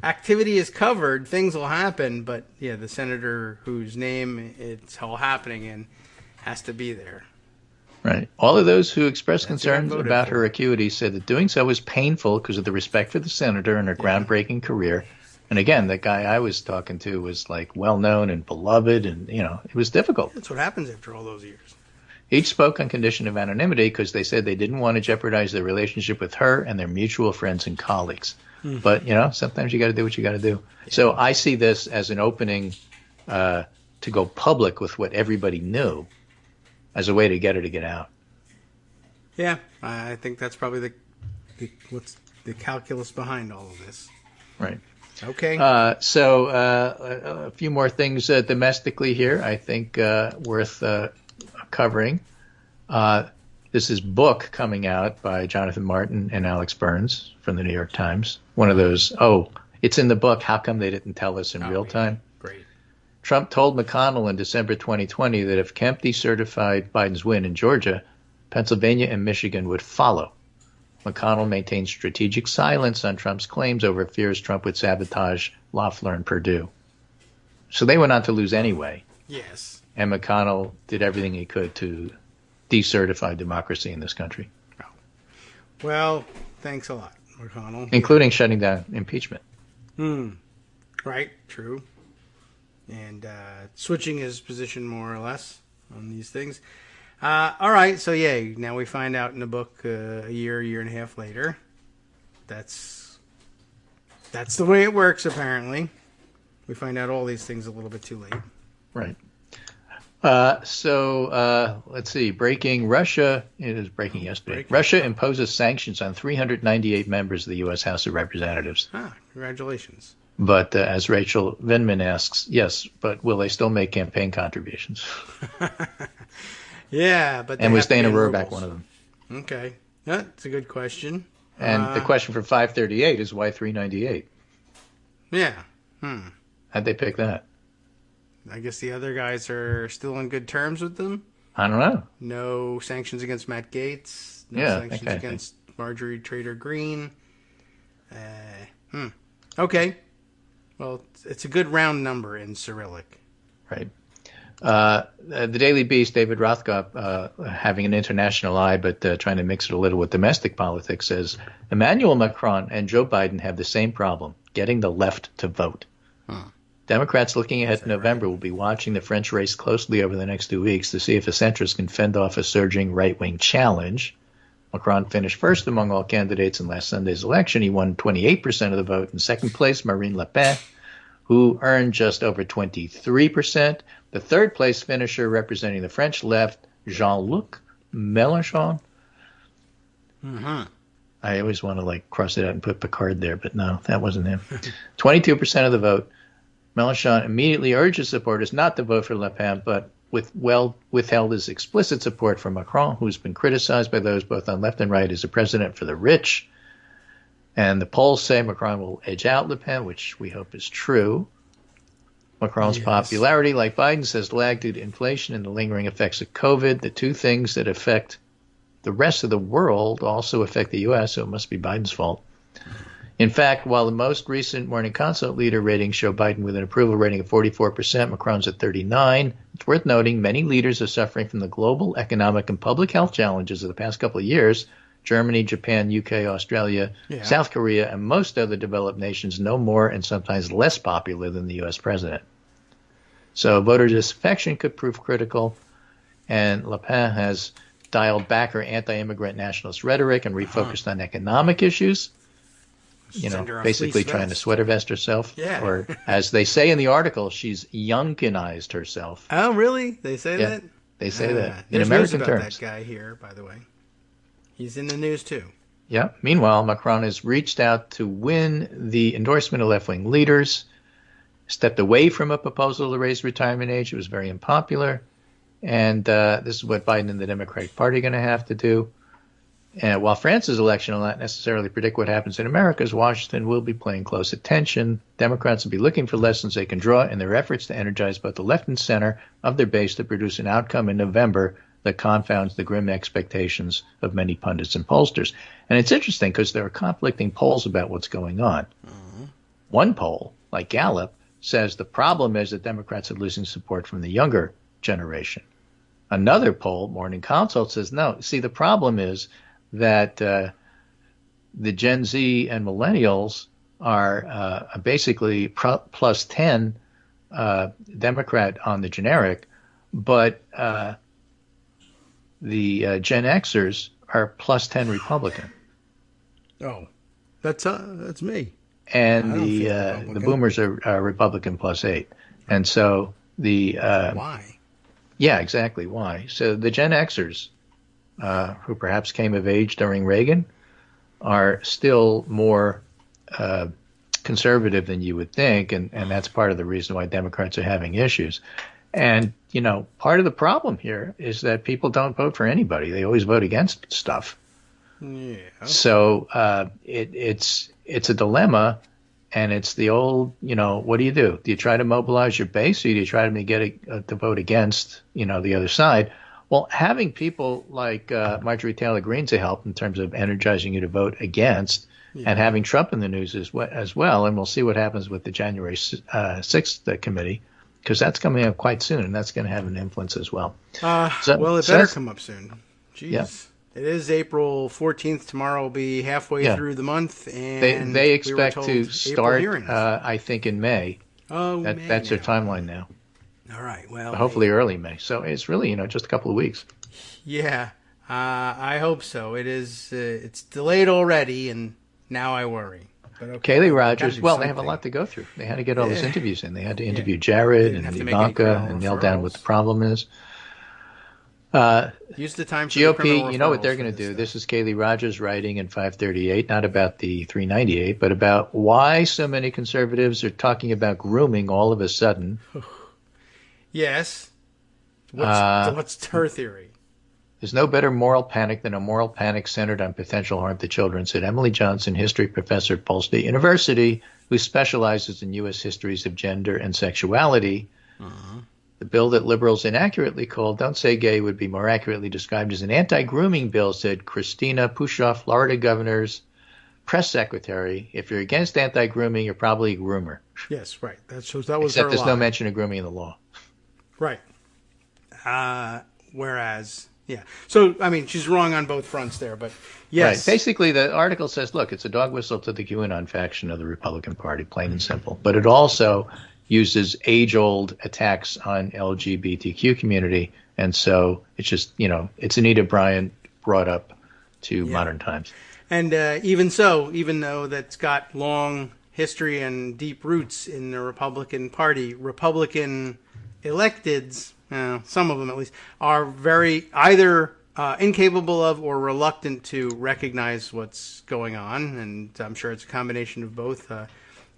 activity is covered, things will happen, but yeah, the senator whose name it's all happening in has to be there. Right. All of those who expressed concerns about her acuity said that doing so was painful because of the respect for the senator and her groundbreaking career. And again, the guy I was talking to was like well-known and beloved, and, it was difficult. That's what happens after all those years. Each spoke on condition of anonymity because they said they didn't want to jeopardize their relationship with her and their mutual friends and colleagues. Mm-hmm. But, sometimes you got to do what you got to do. Yeah. So I see this as an opening to go public with what everybody knew, as a way to get her to get out. Yeah, I think that's probably what's the calculus behind all of this. Right. Okay. So a few more things domestically here, I think worth covering. This is book coming out by Jonathan Martin and Alex Burns from the New York Times. One of those, it's in the book, how come they didn't tell us in real time? Great. Trump told McConnell in December 2020 that if Kemp decertified Biden's win in Georgia, Pennsylvania and Michigan would follow. McConnell maintained strategic silence on Trump's claims over fears Trump would sabotage Loeffler and Perdue. So they went on to lose anyway. Yes. And McConnell did everything he could to decertify democracy in this country. Oh. Well, thanks a lot, McConnell. Including shutting down impeachment. Right, true. And switching his position more or less on these things. All right, so now we find out in the book a year and a half later. That's the way it works, apparently. We find out all these things a little bit too late. Right. So let's see. Russia, it was breaking yesterday. Russia imposes sanctions on 398 members of the U.S. House of Representatives. Congratulations. But as Rachel Vinman asks, yes, but will they still make campaign contributions? Yeah, but and was Dana Rohraback one of them? Okay, that's a good question. And the question for 538 is why 398? Yeah. How'd they pick that? I guess the other guys are still on good terms with them. I don't know. No sanctions against Matt Gaetz. No sanctions against Marjorie Taylor Greene. Okay. Well, it's a good round number in Cyrillic. Right. The Daily Beast, David Rothkopf, having an international eye, but trying to mix it a little with domestic politics, says Emmanuel Macron and Joe Biden have the same problem, getting the left to vote. Democrats looking ahead to November will be watching the French race closely over the next 2 weeks to see if a centrist can fend off a surging right-wing challenge. Macron finished first among all candidates in last Sunday's election. He won 28% of the vote. In second place, Marine Le Pen, who earned just over 23%. The third place finisher representing the French left, Jean-Luc Mélenchon. Mm-hmm. I always want to cross it out and put Picard there, but no, that wasn't him. 22% of the vote. Mélenchon immediately urged his supporters not to vote for Le Pen, but withheld his explicit support for Macron, who's been criticized by those both on left and right as a president for the rich. And the polls say Macron will edge out Le Pen, which we hope is true. Macron's popularity, like Biden's, has lagged due to inflation and the lingering effects of COVID. The two things that affect the rest of the world also affect the U.S., so it must be Biden's fault. In fact, while the most recent Morning Consult leader ratings show Biden with an approval rating of 44%, Macron's at 39%. It's worth noting many leaders are suffering from the global economic and public health challenges of the past couple of years. Germany, Japan, UK, Australia, South Korea, and most other developed nations no more and sometimes less popular than the U.S. president. So voter disaffection could prove critical, and Le Pen has dialed back her anti-immigrant nationalist rhetoric and refocused on economic issues. Basically trying to sweater vest herself. Yeah. Or, as they say in the article, she's Youngkinized herself. Oh, really? They say that? They say that in There's American news about terms. that guy here, by the way. He's in the news, too. Yeah. Meanwhile, Macron has reached out to win the endorsement of left-wing leaders, stepped away from a proposal to raise retirement age. It was very unpopular. And this is what Biden and the Democratic Party are going to have to do. And while France's election will not necessarily predict what happens in America's, Washington will be paying close attention. Democrats will be looking for lessons they can draw in their efforts to energize both the left and center of their base to produce an outcome in November that confounds the grim expectations of many pundits and pollsters. And it's interesting because there are conflicting polls about what's going on. Mm-hmm. One poll, like Gallup, says the problem is that Democrats are losing support from the younger generation. Another poll, Morning Consult, says no. See, the problem is that the Gen Z and millennials are basically plus 10 Democrat on the generic, but the Gen Xers are plus 10 Republican. Oh, that's me. And the boomers are Republican plus 8. And so why? Yeah, exactly. Why? So the Gen Xers, who perhaps came of age during Reagan, are still more conservative than you would think, and that's part of the reason why Democrats are having issues. And, part of the problem here is that people don't vote for anybody. They always vote against stuff. Yeah. So it's a dilemma, and it's the old, what do? Do you try to mobilize your base, or do you try to get to vote against, the other side? Well, having people like Marjorie Taylor Greene to help in terms of energizing you to vote against, and having Trump in the news as well, and we'll see what happens with the January 6th committee, because that's coming up quite soon, and that's going to have an influence as well. It better come up soon. Jeez. Yeah. It is April 14th. Tomorrow will be halfway through the month, and they expect to start, I think, in May. Oh, that's their timeline now. All right. Well, hopefully early May. So it's really, just a couple of weeks. Yeah, I hope so. It is. It's delayed already, and now I worry. But okay, Kaylee Rogers. Well, they have a lot to go through. They had to get all those interviews in. They had to interview Jared and Ivanka and nail down what the problem is. Use the time for GOP, you know what they're going to do. This is Kaylee Rogers writing in 538, not about the 398, but about why so many conservatives are talking about grooming all of a sudden. Yes. What's her theory? There's no better moral panic than a moral panic centered on potential harm to children, said Emily Johnson, history professor at Ball State University, who specializes in U.S. histories of gender and sexuality. Uh-huh. The bill that liberals inaccurately called Don't Say Gay would be more accurately described as an anti-grooming bill, said Christina Pushaw, Florida governor's press secretary. If you're against anti-grooming, you're probably a groomer. Yes, right. That was Except her there's lie. no mention of grooming in the law. Right. Whereas, yeah. So, I mean, she's wrong on both fronts there, but yes. Right. Basically, the article says, look, it's a dog whistle to the QAnon faction of the Republican Party, plain and simple. But it also, uses age-old attacks on LGBTQ community, and so it's just it's Anita Bryant brought up to modern times. And even though that's got long history and deep roots in the Republican Party, Republican electeds, some of them at least, are very either incapable of or reluctant to recognize what's going on, and I'm sure it's a combination of both.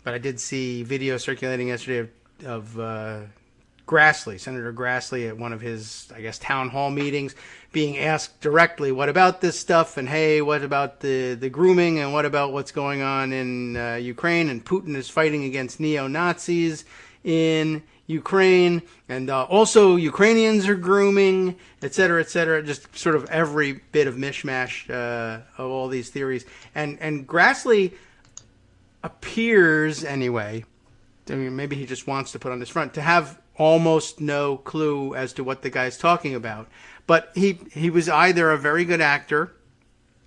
But I did see video circulating yesterday of Senator Grassley, at one of his, I guess, town hall meetings, being asked directly, what about this stuff? And hey, what about the grooming? And what about what's going on in Ukraine? And Putin is fighting against neo-Nazis in Ukraine. And also Ukrainians are grooming, et cetera, et cetera. Just sort of every bit of mishmash of all these theories. And Grassley appears, anyway, I mean, maybe he just wants to put on this front, to have almost no clue as to what the guy's talking about. But he was either a very good actor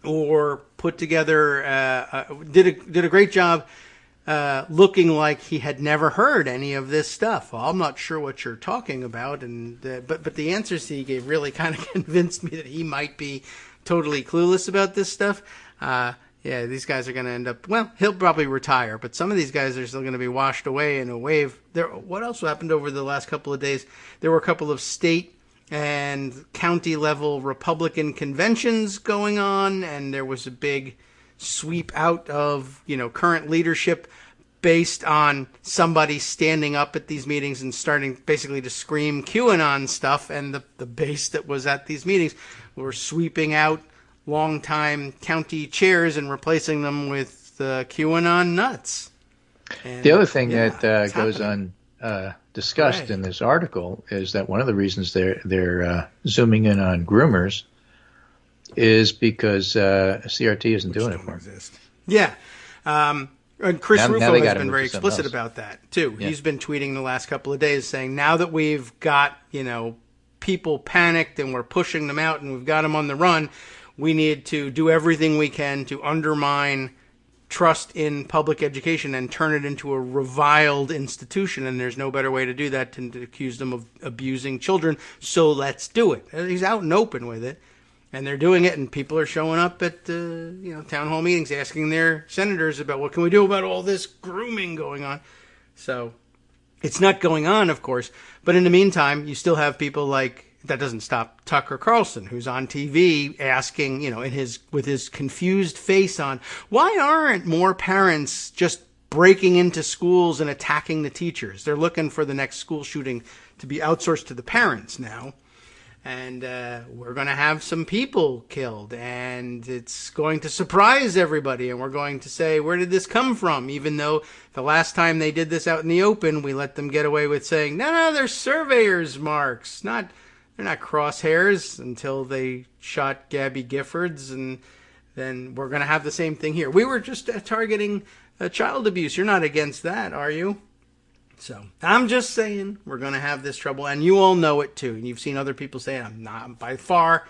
or put together, did a great job looking like he had never heard any of this stuff. Well, I'm not sure what you're talking about, and but the answers he gave really kind of convinced me that he might be totally clueless about this stuff. Yeah, these guys are going to end up, well, he'll probably retire, but some of these guys are still going to be washed away in a wave. What else happened over the last couple of days? There were a couple of state and county level Republican conventions going on, and there was a big sweep out of, current leadership based on somebody standing up at these meetings and starting basically to scream QAnon stuff, and the base that was at these meetings were sweeping out longtime county chairs and replacing them with QAnon nuts. And the other thing that goes undiscussed in this article is that one of the reasons they're zooming in on groomers is because CRT isn't doing it for them. Yeah. And Chris Rufo has been very explicit else. about that, too. Yeah. He's been tweeting the last couple of days saying, now that we've got, people panicked and we're pushing them out and we've got them on the run, we need to do everything we can to undermine trust in public education and turn it into a reviled institution. And there's no better way to do that than to accuse them of abusing children. So let's do it. He's out and open with it. And they're doing it, and people are showing up at town hall meetings asking their senators about what can we do about all this grooming going on. So it's not going on, of course. But in the meantime, you still have people like, that doesn't stop Tucker Carlson, who's on TV asking, with his confused face on, why aren't more parents just breaking into schools and attacking the teachers? They're looking for the next school shooting to be outsourced to the parents now. And we're going to have some people killed, and it's going to surprise everybody, and we're going to say, where did this come from? Even though the last time they did this out in the open, we let them get away with saying, no, they're surveyors' marks, they're not crosshairs, until they shot Gabby Giffords, and then we're going to have the same thing here. We were just targeting child abuse. You're not against that, are you? So I'm just saying we're going to have this trouble, and you all know it too. And you've seen other people say it. I'm far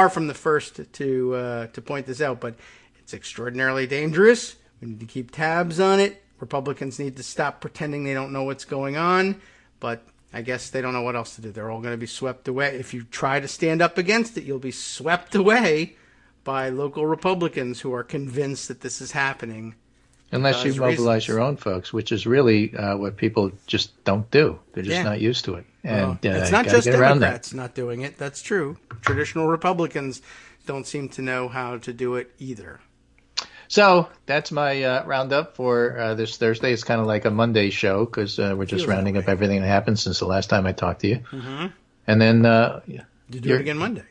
from the first to point this out, but it's extraordinarily dangerous. We need to keep tabs on it. Republicans need to stop pretending they don't know what's going on, but I guess they don't know what else to do. They're all going to be swept away. If you try to stand up against it, you'll be swept away by local Republicans who are convinced that this is happening. Unless you mobilize your own folks, which is really what people just don't do. They're just not used to it. And it's not just Democrats not doing it. That's true. Traditional Republicans don't seem to know how to do it either. So that's my roundup for this Thursday. It's kind of like a Monday show because we're just rounding up everything that happened since the last time I talked to you. Mm-hmm. And then you do it again Monday.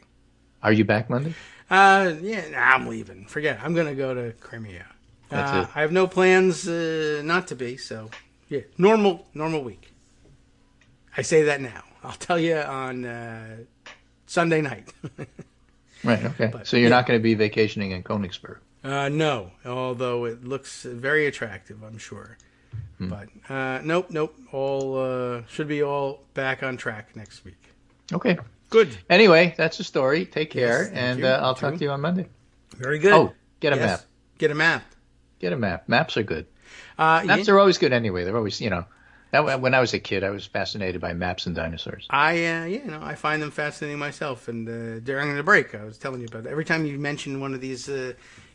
Are you back Monday? I'm leaving. Forget it. I'm going to go to Crimea. That's it. I have no plans not to be. So yeah, normal week. I say that now. I'll tell you on Sunday night. Right. Okay. But, so you're not going to be vacationing in Königsberg. No, although it looks very attractive, I'm sure. But nope. All should be all back on track next week. Okay. Good. Anyway, that's the story. Take care, Yes, and I'll talk to you on Monday. Very good. Oh, get a map. Get a map. Get a map. Maps are good. Maps are always good anyway. They're always, When I was a kid, I was fascinated by maps and dinosaurs. I find them fascinating myself. And during the break, I was telling you about it. Every time you mention one of these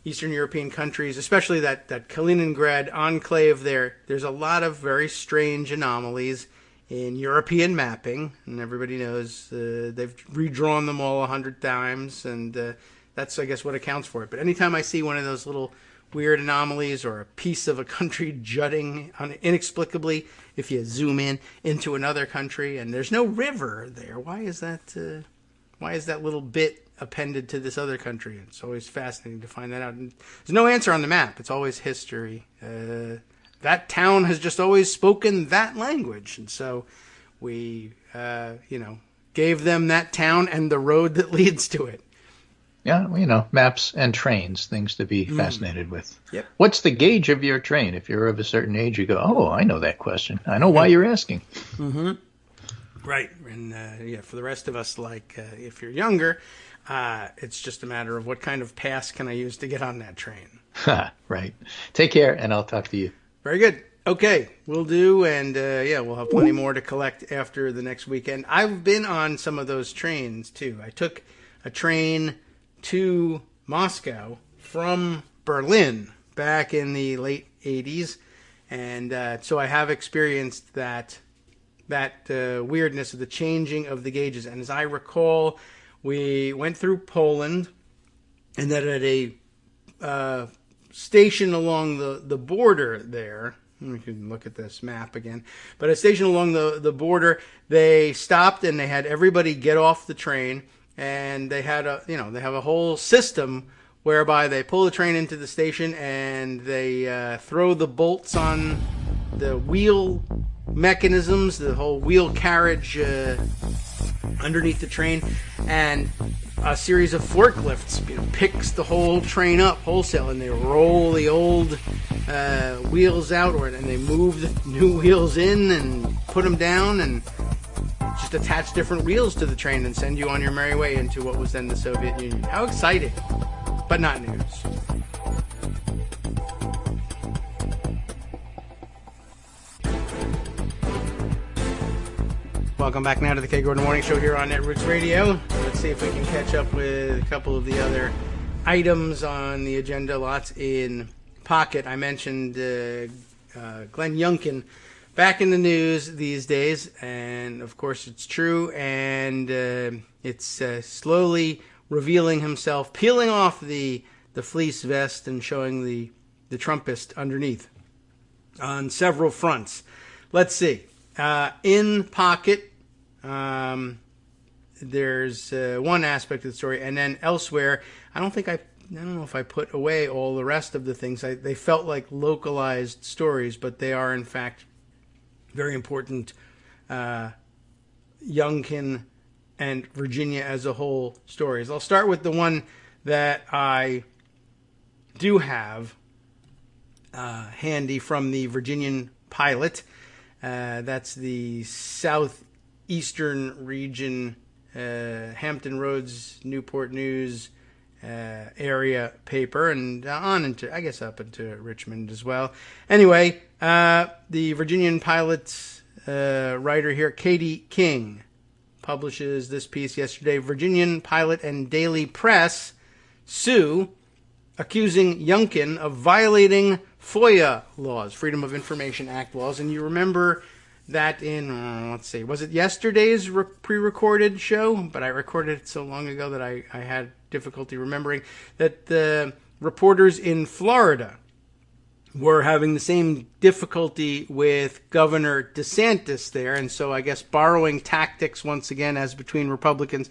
Eastern European countries, especially that Kaliningrad enclave there's a lot of very strange anomalies in European mapping. And everybody knows they've redrawn them all 100 times. And that's, I guess, what accounts for it. But anytime I see one of those little weird anomalies or a piece of a country jutting inexplicably, if you zoom in into another country and there's no river there, why is that little bit appended to this other country? It's always fascinating to find that out. And there's no answer on the map. It's always history. That town has just always spoken that language, and so we gave them that town and the road that leads to it. Yeah, maps and trains, things to be fascinated with. Yep. What's the gauge of your train? If you're of a certain age, you go, oh, I know that question. I know why you're asking. Mm-hmm. Right. And, for the rest of us, if you're younger, it's just a matter of what kind of pass can I use to get on that train. Right. Take care, and I'll talk to you. Very good. Okay, we'll do, and we'll have plenty more to collect after the next weekend. I've been on some of those trains, too. I took a train to Moscow from Berlin back in the late 80s, and so I have experienced that weirdness of the changing of the gauges. And as I recall, we went through Poland, and then at a station along the border there, we can look at this map again, but a station along the border, they stopped and they had everybody get off the train. And they had they have a whole system whereby they pull the train into the station and they throw the bolts on the wheel mechanisms, the whole wheel carriage underneath the train, and a series of forklifts picks the whole train up wholesale, and they roll the old wheels out, and they move the new wheels in and put them down, and just attach different wheels to the train and send you on your merry way into what was then the Soviet Union. How exciting, but not news. Welcome back now to the Kagro in the Morning Show here on Netroots Radio. Let's see if we can catch up with a couple of the other items on the agenda. Lots in pocket. I mentioned Glenn Youngkin back in the news these days, and of course it's true, and it's slowly revealing himself, peeling off the fleece vest and showing the Trumpist underneath on several fronts. Let's see. In pocket, there's one aspect of the story, and then elsewhere, I don't know if I put away all the rest of the things. They felt like localized stories, but they are in fact very important Youngkin and Virginia as a whole stories. I'll start with the one that I do have handy from the Virginian Pilot. That's the southeastern region, Hampton Roads, Newport News area paper, and on into, I guess, up into Richmond as well. Anyway, the Virginian Pilot's writer here, Katie King, publishes this piece yesterday. Virginian Pilot and Daily Press sue, accusing Youngkin of violating FOIA laws, Freedom of Information Act laws. And you remember that in, was it yesterday's pre-recorded show? But I recorded it so long ago that I had difficulty remembering that the reporters in Florida were having the same difficulty with Governor DeSantis there. And so I guess borrowing tactics once again, as between Republicans,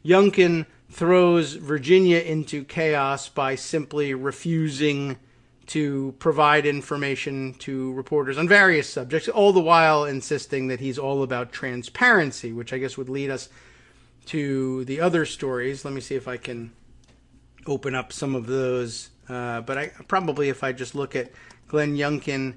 Youngkin throws Virginia into chaos by simply refusing to provide information to reporters on various subjects, all the while insisting that he's all about transparency, which I guess would lead us to the other stories. Let me see if I can open up some of those. But I probably, if I just look at Glenn Youngkin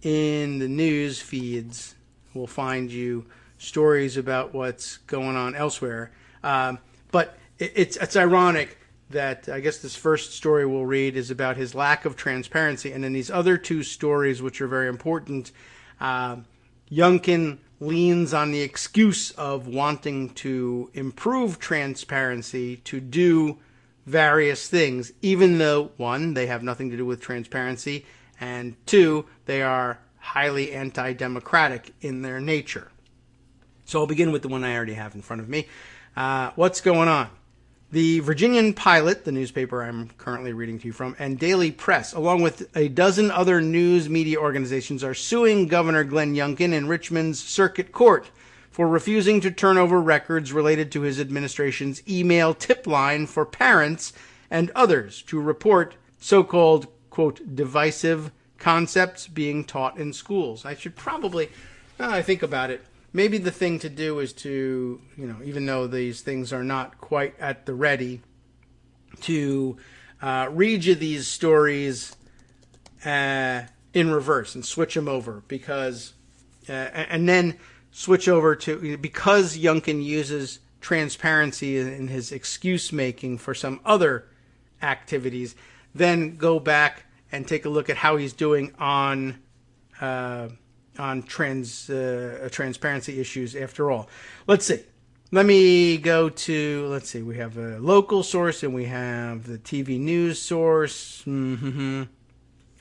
in the news feeds, we'll find you stories about what's going on elsewhere. But it's ironic that I guess this first story we'll read is about his lack of transparency, and then these other two stories, which are very important, Youngkin leans on the excuse of wanting to improve transparency to do various things, even though, one, they have nothing to do with transparency, and two, they are highly anti-democratic in their nature. So I'll begin with the one I already have in front of me. What's going on? The Virginian Pilot, the newspaper I'm currently reading to you from, and Daily Press, along with a dozen other news media organizations, are suing Governor Glenn Youngkin in Richmond's Circuit Court for refusing to turn over records related to his administration's email tip line for parents and others to report so-called, quote, divisive concepts being taught in schools. I should probably, now I think about it, maybe the thing to do is to, even though these things are not quite at the ready, to read you these stories in reverse and switch them over because, and then switch over to, because Youngkin uses transparency in his excuse making for some other activities, then go back and take a look at how he's doing on transparency issues after all. Let's see. Let me go to, let's see, we have a local source and we have the TV news source.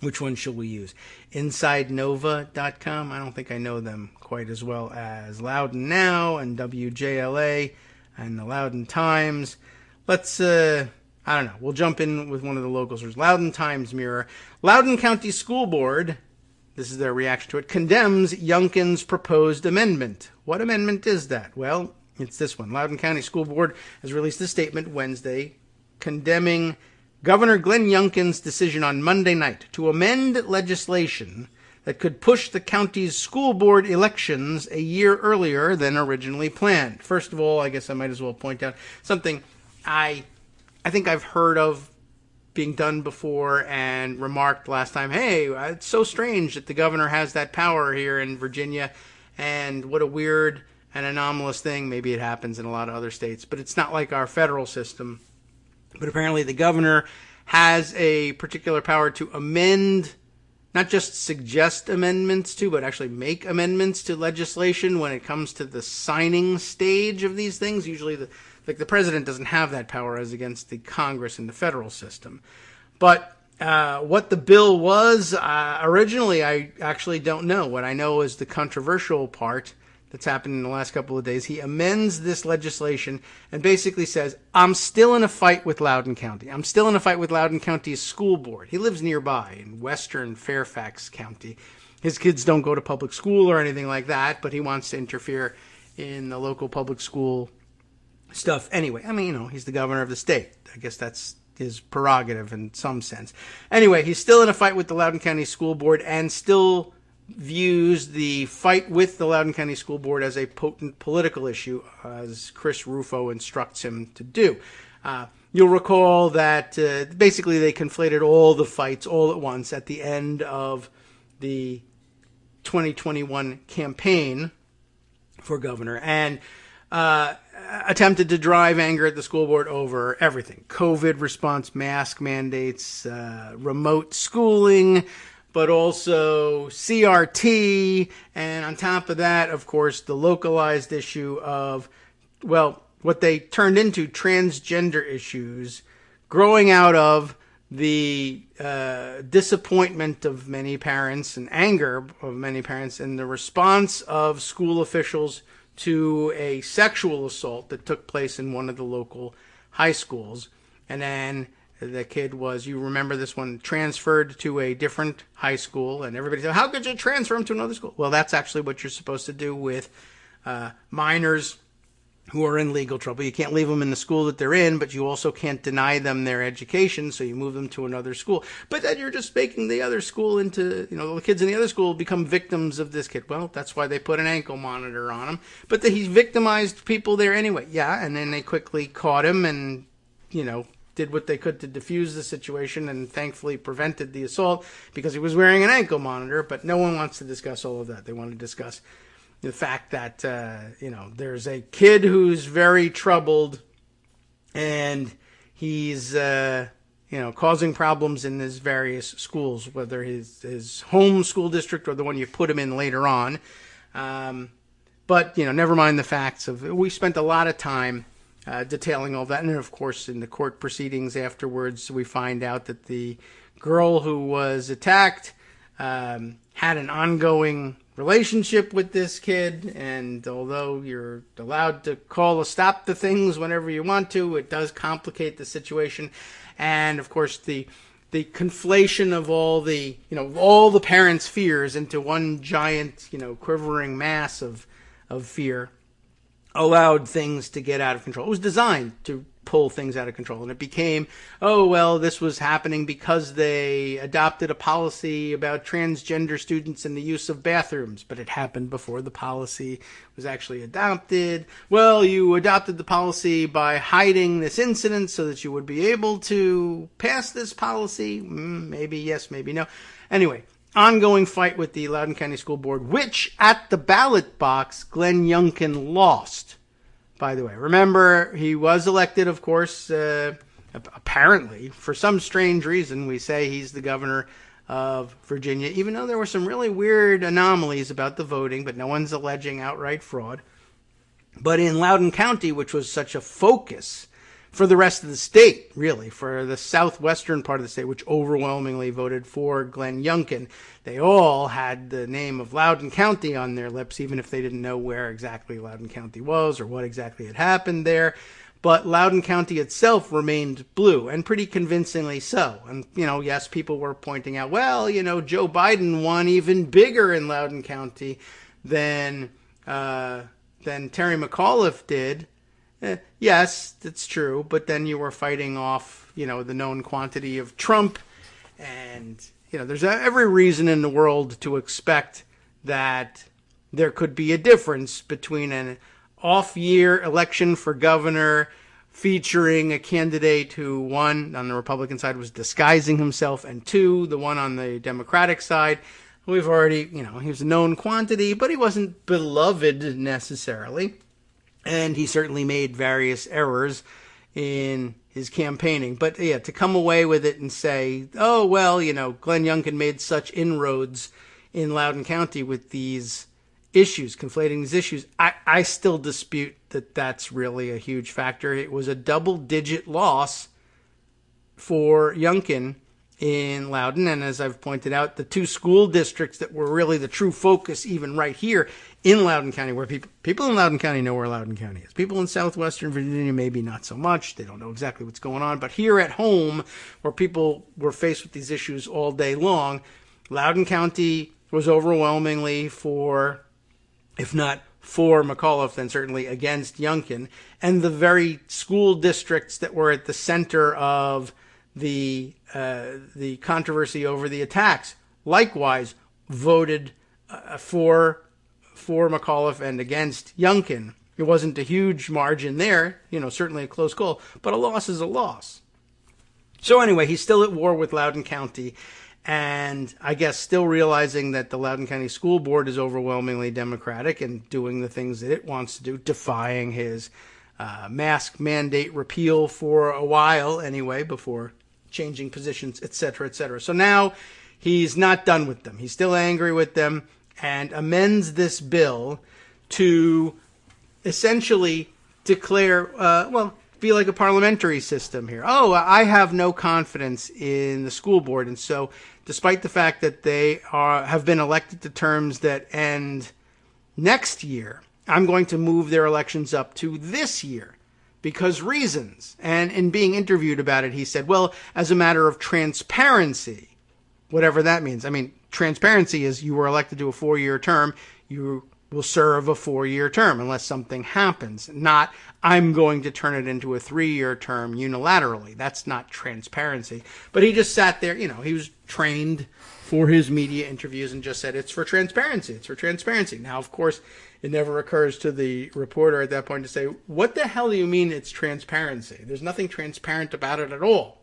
Which one shall we use? InsideNova.com. I don't think I know them quite as well as Loudoun Now and WJLA and the Loudoun Times. Let's, I don't know. We'll jump in with one of the local sources. Loudoun Times Mirror. Loudoun County School Board, this is their reaction to it, condemns Youngkin's proposed amendment. What amendment is that? Well, it's this one. Loudoun County School Board has released a statement Wednesday condemning Governor Glenn Youngkin's decision on Monday night to amend legislation that could push the county's school board elections a year earlier than originally planned. First of all, I guess I might as well point out something I think I've heard of being done before and remarked last time, hey, it's so strange that the governor has that power here in Virginia, and what a weird and anomalous thing. Maybe it happens in a lot of other states, but it's not like our federal system. But apparently the governor has a particular power to amend, not just suggest amendments to, but actually make amendments to legislation when it comes to the signing stage of these things. Usually the president doesn't have that power as against the Congress in the federal system. But what the bill was originally, I actually don't know. What I know is the controversial part that's happened in the last couple of days. He amends this legislation and basically says, I'm still in a fight with Loudoun County. I'm still in a fight with Loudoun County's school board. He lives nearby in western Fairfax County. His kids don't go to public school or anything like that, but he wants to interfere in the local public school stuff anyway. I mean, he's the governor of the state. I guess that's his prerogative in some sense. Anyway, he's still in a fight with the Loudoun County School Board and still views the fight with the Loudoun County School Board as a potent political issue, as Chris Rufo instructs him to do. You'll recall that basically they conflated all the fights all at once at the end of the 2021 campaign for governor and attempted to drive anger at the school board over everything. COVID response, mask mandates, remote schooling, but also CRT, and on top of that, of course, the localized issue of, well, what they turned into transgender issues growing out of the disappointment of many parents and anger of many parents and the response of school officials to a sexual assault that took place in one of the local high schools. And then the kid was, you remember this one, transferred to a different high school, and everybody said, how could you transfer him to another school? Well, that's actually what you're supposed to do with minors who are in legal trouble. You can't leave them in the school that they're in, but you also can't deny them their education, so you move them to another school. But then you're just making the other school into, the kids in the other school become victims of this kid. Well, that's why they put an ankle monitor on him. But he's victimized people there anyway. Yeah, and then they quickly caught him and, did what they could to defuse the situation and thankfully prevented the assault because he was wearing an ankle monitor. But no one wants to discuss all of that. They want to discuss the fact that, there's a kid who's very troubled and he's, causing problems in his various schools, whether his home school district or the one you put him in later on. But, never mind the facts of we spent a lot of time detailing all that. And then, of course, in the court proceedings afterwards, we find out that the girl who was attacked had an ongoing relationship with this kid. And although you're allowed to call a stop to things whenever you want to, it does complicate the situation. And, of course, the conflation of all the parents' fears into one giant, quivering mass of fear allowed things to get out of control. It was designed to pull things out of control. And it became, this was happening because they adopted a policy about transgender students and the use of bathrooms. But it happened before the policy was actually adopted. Well, you adopted the policy by hiding this incident so that you would be able to pass this policy. Maybe yes, maybe no. Anyway, ongoing fight with the Loudoun County School Board, which at the ballot box, Glenn Youngkin lost. By the way, remember, he was elected, of course, apparently, for some strange reason, we say he's the governor of Virginia, even though there were some really weird anomalies about the voting, but no one's alleging outright fraud. But in Loudoun County, which was such a focus for the rest of the state, really, for the southwestern part of the state, which overwhelmingly voted for Glenn Youngkin, they all had the name of Loudoun County on their lips, even if they didn't know where exactly Loudoun County was or what exactly had happened there. But Loudoun County itself remained blue, and pretty convincingly so. And, yes, people were pointing out, Joe Biden won even bigger in Loudoun County than Terry McAuliffe did. Yes, that's true, but then you were fighting off, the known quantity of Trump, and, there's every reason in the world to expect that there could be a difference between an off-year election for governor featuring a candidate who, one, on the Republican side was disguising himself, and two, the one on the Democratic side, we've already, he was a known quantity, but he wasn't beloved necessarily. And he certainly made various errors in his campaigning. But yeah, to come away with it and say, Glenn Youngkin made such inroads in Loudoun County with these issues, conflating these issues, I still dispute that that's really a huge factor. It was a double-digit loss for Youngkin in Loudoun. And as I've pointed out, the two school districts that were really the true focus, even right here, in Loudoun County, where people in Loudoun County know where Loudoun County is. People in southwestern Virginia, maybe not so much. They don't know exactly what's going on. But here at home, where people were faced with these issues all day long, Loudoun County was overwhelmingly for, if not for McAuliffe, then certainly against Youngkin. And the very school districts that were at the center of the controversy over the attacks likewise voted for McAuliffe and against Youngkin. It wasn't a huge margin there, certainly a close call, but a loss is a loss. So anyway, he's still at war with Loudoun County, and I guess still realizing that the Loudoun County School Board is overwhelmingly Democratic and doing the things that it wants to do, defying his mask mandate repeal for a while anyway, before changing positions, etc., etc. So now he's not done with them. He's still angry with them, and amends this bill to essentially declare, be like a parliamentary system here. I have no confidence in the school board, and so despite the fact that they have been elected to terms that end next year, I'm going to move their elections up to this year because reasons. And in being interviewed about it, he said, as a matter of transparency, whatever that means. I mean, transparency is you were elected to a 4-year term, you will serve a 4-year term unless something happens. Not, I'm going to turn it into a 3-year term unilaterally. That's not transparency. But he just sat there, he was trained for his media interviews and just said, it's for transparency. It's for transparency. Now, of course, it never occurs to the reporter at that point to say, what the hell do you mean it's transparency? There's nothing transparent about it at all.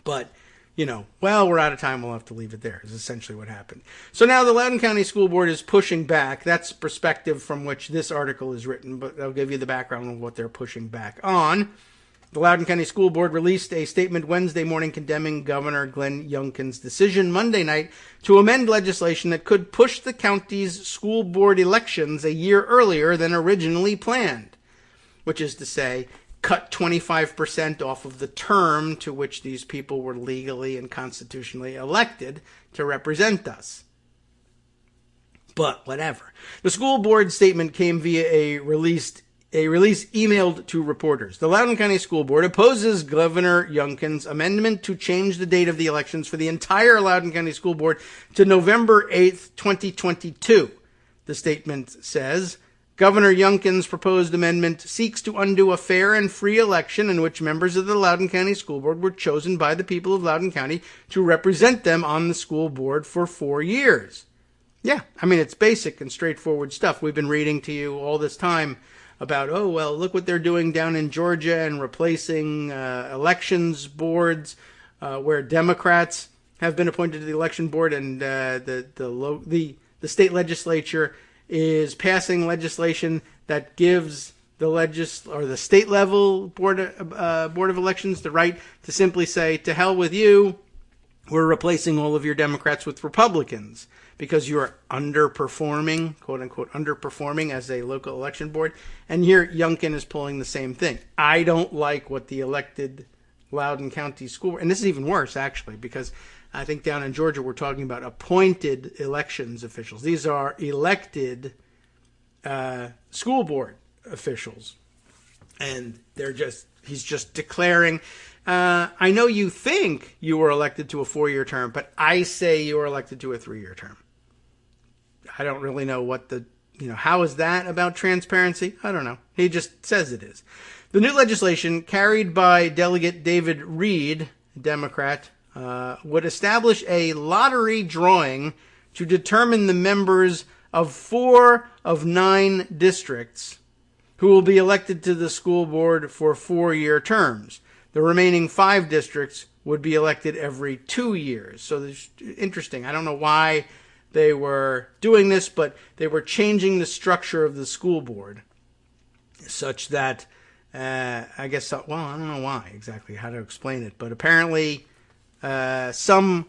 But we're out of time, we'll have to leave it there, is essentially what happened. So now the Loudoun County School Board is pushing back. That's perspective from which this article is written, but I'll give you the background of what they're pushing back on. The Loudoun County School Board released a statement Wednesday morning condemning Governor Glenn Youngkin's decision Monday night to amend legislation that could push the county's school board elections a year earlier than originally planned, which is to say, cut 25% off of the term to which these people were legally and constitutionally elected to represent us. But whatever. The school board statement came via a release emailed to reporters. The Loudoun County School Board opposes Governor Youngkin's amendment to change the date of the elections for the entire Loudoun County School Board to November 8th, 2022. The statement says, Governor Youngkin's proposed amendment seeks to undo a fair and free election in which members of the Loudoun County School Board were chosen by the people of Loudoun County to represent them on the school board for 4 years. Yeah, I mean, it's basic and straightforward stuff. We've been reading to you all this time about, oh, well, look what they're doing down in Georgia and replacing elections boards where Democrats have been appointed to the election board, and the state legislature is passing legislation that gives the state level board of elections the right to simply say, to hell with you, we're replacing all of your Democrats with Republicans, because you are underperforming, quote unquote, underperforming as a local election board. And here Youngkin is pulling the same thing. I don't like what the elected Loudoun County School Board, and this is even worse actually, because I think down in Georgia we're talking about appointed elections officials. These are elected school board officials. And he's just declaring, I know you think you were elected to a 4-year term, but I say you were elected to a 3-year term. I don't really know how is that about transparency? I don't know. He just says it is. The new legislation, carried by Delegate David Reed, Democrat, would establish a lottery drawing to determine the members of 4 of 9 districts who will be elected to the school board for 4-year terms. The remaining 5 districts would be elected every 2 years. So it's interesting. I don't know why they were doing this, but they were changing the structure of the school board such that, I don't know why exactly, how to explain it, but apparently some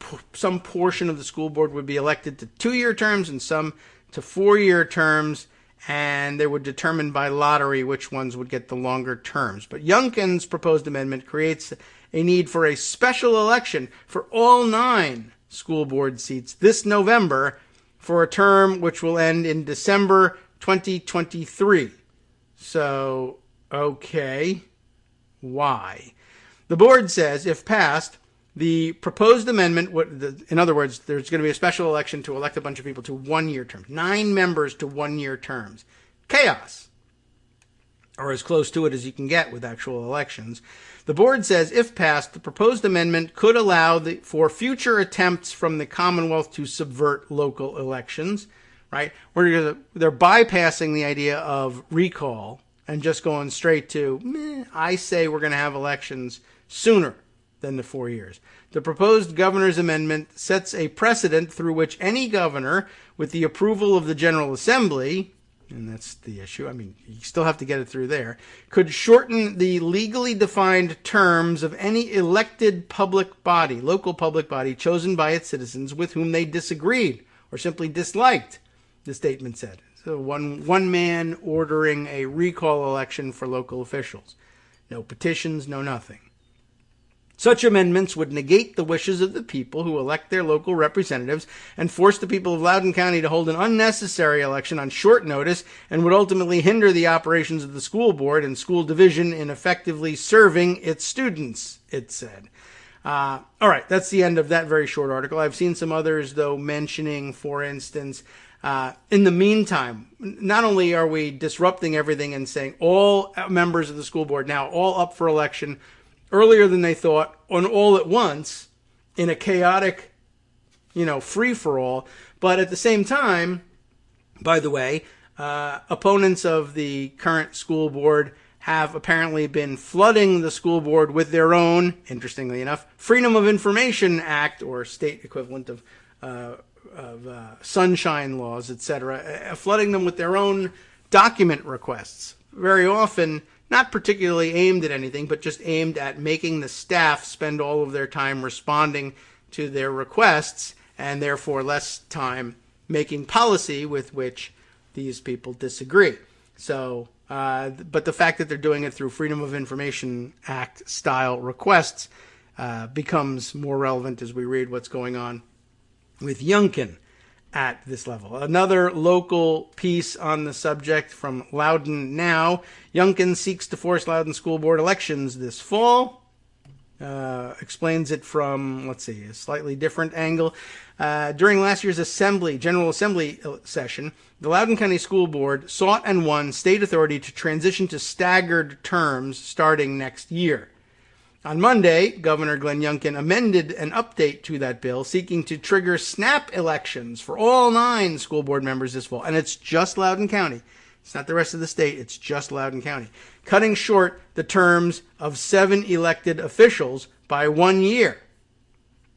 portion of the school board would be elected to 2-year terms and some to 4-year terms, and they would determine by lottery which ones would get the longer terms. But Youngkin's proposed amendment creates a need for a special election for all 9 school board seats this November for a term which will end in December 2023. So, okay, why? The board says, if passed, the proposed amendment would, in other words, there's going to be a special election to elect a bunch of people to 1-year terms. 9 members to 1-year terms. Chaos. Or as close to it as you can get with actual elections. The board says, if passed, the proposed amendment could allow for future attempts from the Commonwealth to subvert local elections, right? They're bypassing the idea of recall and just going straight to, I say we're going to have elections sooner than the 4 years. The proposed governor's amendment sets a precedent through which any governor, with the approval of the General Assembly, and that's the issue, I mean, you still have to get it through there, could shorten the legally defined terms of any elected public body, local public body, chosen by its citizens with whom they disagreed or simply disliked, the statement said. So one man ordering a recall election for local officials. No petitions, no nothing. Such amendments would negate the wishes of the people who elect their local representatives and force the people of Loudoun County to hold an unnecessary election on short notice, and would ultimately hinder the operations of the school board and school division in effectively serving its students, it said. All right, that's the end of that very short article. I've seen some others, though, mentioning, for instance, in the meantime, not only are we disrupting everything and saying all members of the school board now all up for election earlier than they thought, on all at once, in a chaotic, free-for-all. But at the same time, by the way, opponents of the current school board have apparently been flooding the school board with their own, interestingly enough, Freedom of Information Act, or state equivalent of sunshine laws, etc., flooding them with their own document requests. Very often, not particularly aimed at anything, but just aimed at making the staff spend all of their time responding to their requests and therefore less time making policy with which these people disagree. So, but the fact that they're doing it through Freedom of Information Act style requests becomes more relevant as we read what's going on with Youngkin at this level. Another local piece on the subject from Loudoun Now. Youngkin seeks to force Loudoun School Board elections this fall. Explains it from, a slightly different angle. During last year's General Assembly session, the Loudoun County School Board sought and won state authority to transition to staggered terms starting next year. On Monday, Governor Glenn Youngkin amended an update to that bill seeking to trigger snap elections for all 9 school board members this fall. And it's just Loudoun County. It's not the rest of the state. It's just Loudoun County. Cutting short the terms of 7 elected officials by 1 year.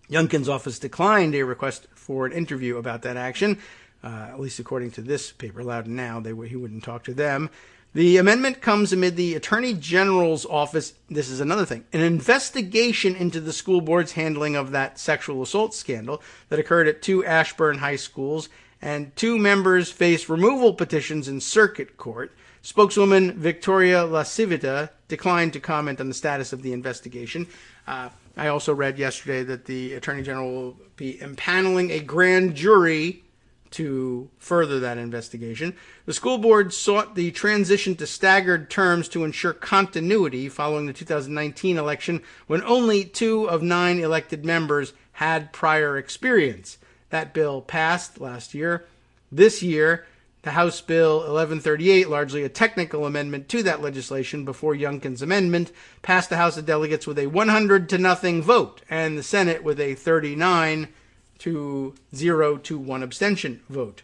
Youngkin's office declined a request for an interview about that action, at least according to this paper, Loudoun Now. He wouldn't talk to them. The amendment comes amid the Attorney General's office, this is another thing, an investigation into the school board's handling of that sexual assault scandal that occurred at 2 Ashburn high schools, and 2 members face removal petitions in circuit court. Spokeswoman Victoria La Civita declined to comment on the status of the investigation. I also read yesterday that the Attorney General will be impaneling a grand jury to further that investigation. The school board sought the transition to staggered terms to ensure continuity following the 2019 election when only 2 of 9 elected members had prior experience. That bill passed last year. This year, the House Bill 1138, largely a technical amendment to that legislation before Youngkin's amendment, passed the House of Delegates with a 100-0 vote and the Senate with a 39-0 to 1 abstention vote.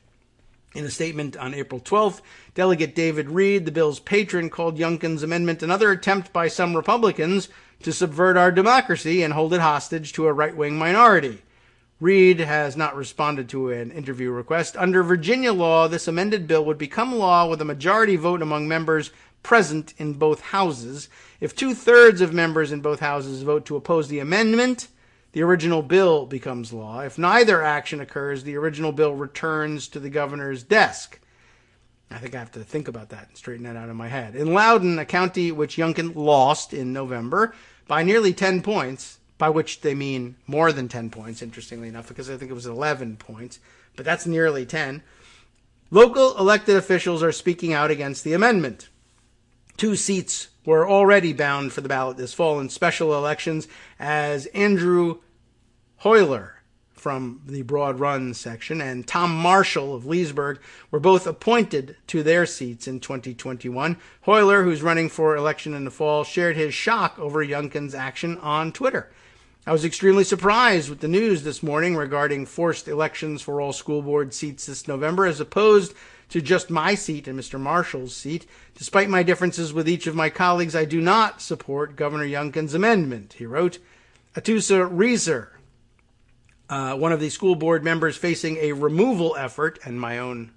In a statement on April 12th, Delegate David Reed, the bill's patron, called Youngkin's amendment another attempt by some Republicans to subvert our democracy and hold it hostage to a right-wing minority. Reed has not responded to an interview request. Under Virginia law, this amended bill would become law with a majority vote among members present in both houses. If 2/3 of members in both houses vote to oppose the amendment, the original bill becomes law. If neither action occurs, the original bill returns to the governor's desk. I think I have to think about that and straighten that out in my head. In Loudoun, a county which Youngkin lost in November by nearly 10 points, by which they mean more than 10 points, interestingly enough, because I think it was 11 points, but that's nearly 10. Local elected officials are speaking out against the amendment. 2 seats were already bound for the ballot this fall in special elections, as Andrew Hoyler from the Broad Run section and Tom Marshall of Leesburg were both appointed to their seats in 2021. Hoyler, who's running for election in the fall, shared his shock over Youngkin's action on Twitter. I was extremely surprised with the news this morning regarding forced elections for all school board seats this November, as opposed to just my seat and Mr. Marshall's seat. Despite my differences with each of my colleagues, I do not support Governor Youngkin's amendment, he wrote. Atusa Reeser, one of the school board members facing a removal effort, and my own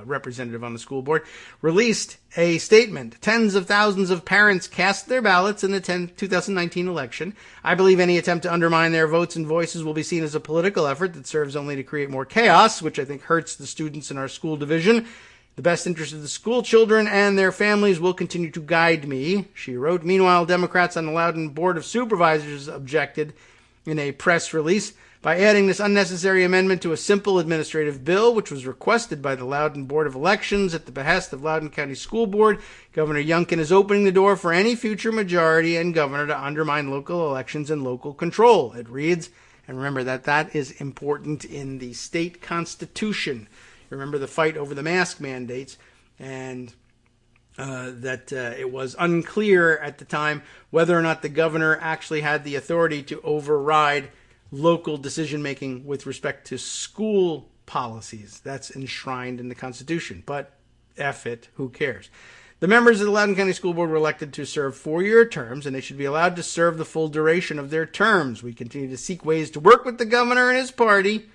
representative on the school board, released a statement. Tens of thousands of parents cast their ballots in the 2019 election. I believe any attempt to undermine their votes and voices will be seen as a political effort that serves only to create more chaos, which I think hurts the students in our school division. The best interest of the school children and their families will continue to guide me, she wrote. Meanwhile, Democrats on the Loudoun Board of Supervisors objected in a press release by adding this unnecessary amendment to a simple administrative bill, which was requested by the Loudoun Board of Elections at the behest of Loudoun County School Board. Governor Youngkin is opening the door for any future majority and governor to undermine local elections and local control, it reads. And remember that is important in the state constitution. Remember the fight over the mask mandates, and that it was unclear at the time whether or not the governor actually had the authority to override local decision-making with respect to school policies. That's enshrined in the Constitution. But F it, who cares? The members of the Loudoun County School Board were elected to serve 4-year terms, and they should be allowed to serve the full duration of their terms. We continue to seek ways to work with the governor and his party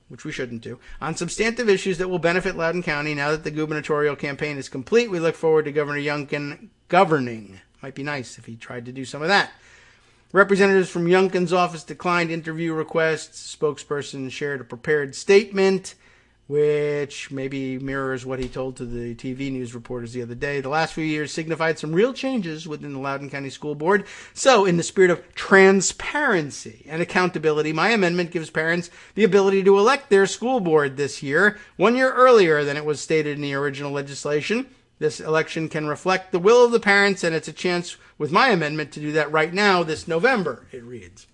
which we shouldn't do, on substantive issues that will benefit Loudoun County. Now that the gubernatorial campaign is complete, we look forward to Governor Youngkin governing. Might be nice if he tried to do some of that. Representatives from Youngkin's office declined interview requests. Spokesperson shared a prepared statement, which maybe mirrors what he told to the TV news reporters the other day. The last few years signified some real changes within the Loudoun County School Board. So, in the spirit of transparency and accountability, my amendment gives parents the ability to elect their school board this year, 1 year earlier than it was stated in the original legislation. This election can reflect the will of the parents, and it's a chance with my amendment to do that right now, this November, it reads.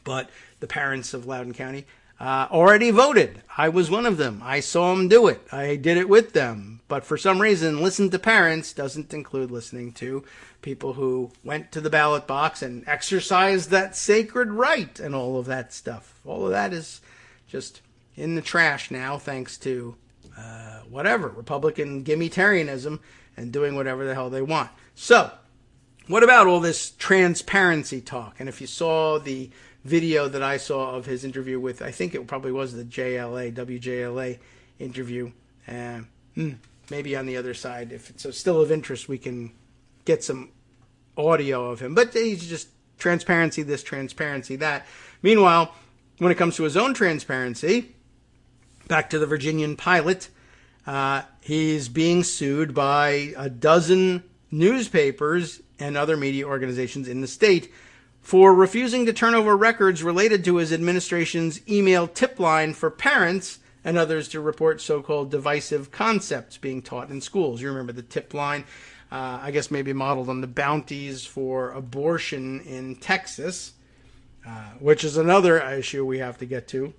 But the parents of Loudoun County already voted. I was one of them. I saw them do it. I did it with them. But for some reason, listen to parents doesn't include listening to people who went to the ballot box and exercised that sacred right and all of that stuff. All of that is just in the trash now, thanks to Republican gimmitarianism and doing whatever the hell they want. So, what about all this transparency talk? And if you saw the video that I saw of his interview with, I think it probably was the WJLA interview. Maybe on the other side, if it's still of interest, we can get some audio of him. But he's just transparency this, transparency that. Meanwhile, when it comes to his own transparency, back to the Virginian pilot, he's being sued by a dozen newspapers and other media organizations in the state for refusing to turn over records related to his administration's email tip line for parents and others to report so-called divisive concepts being taught in schools. You remember the tip line, I guess maybe modeled on the bounties for abortion in Texas, which is another issue we have to get to,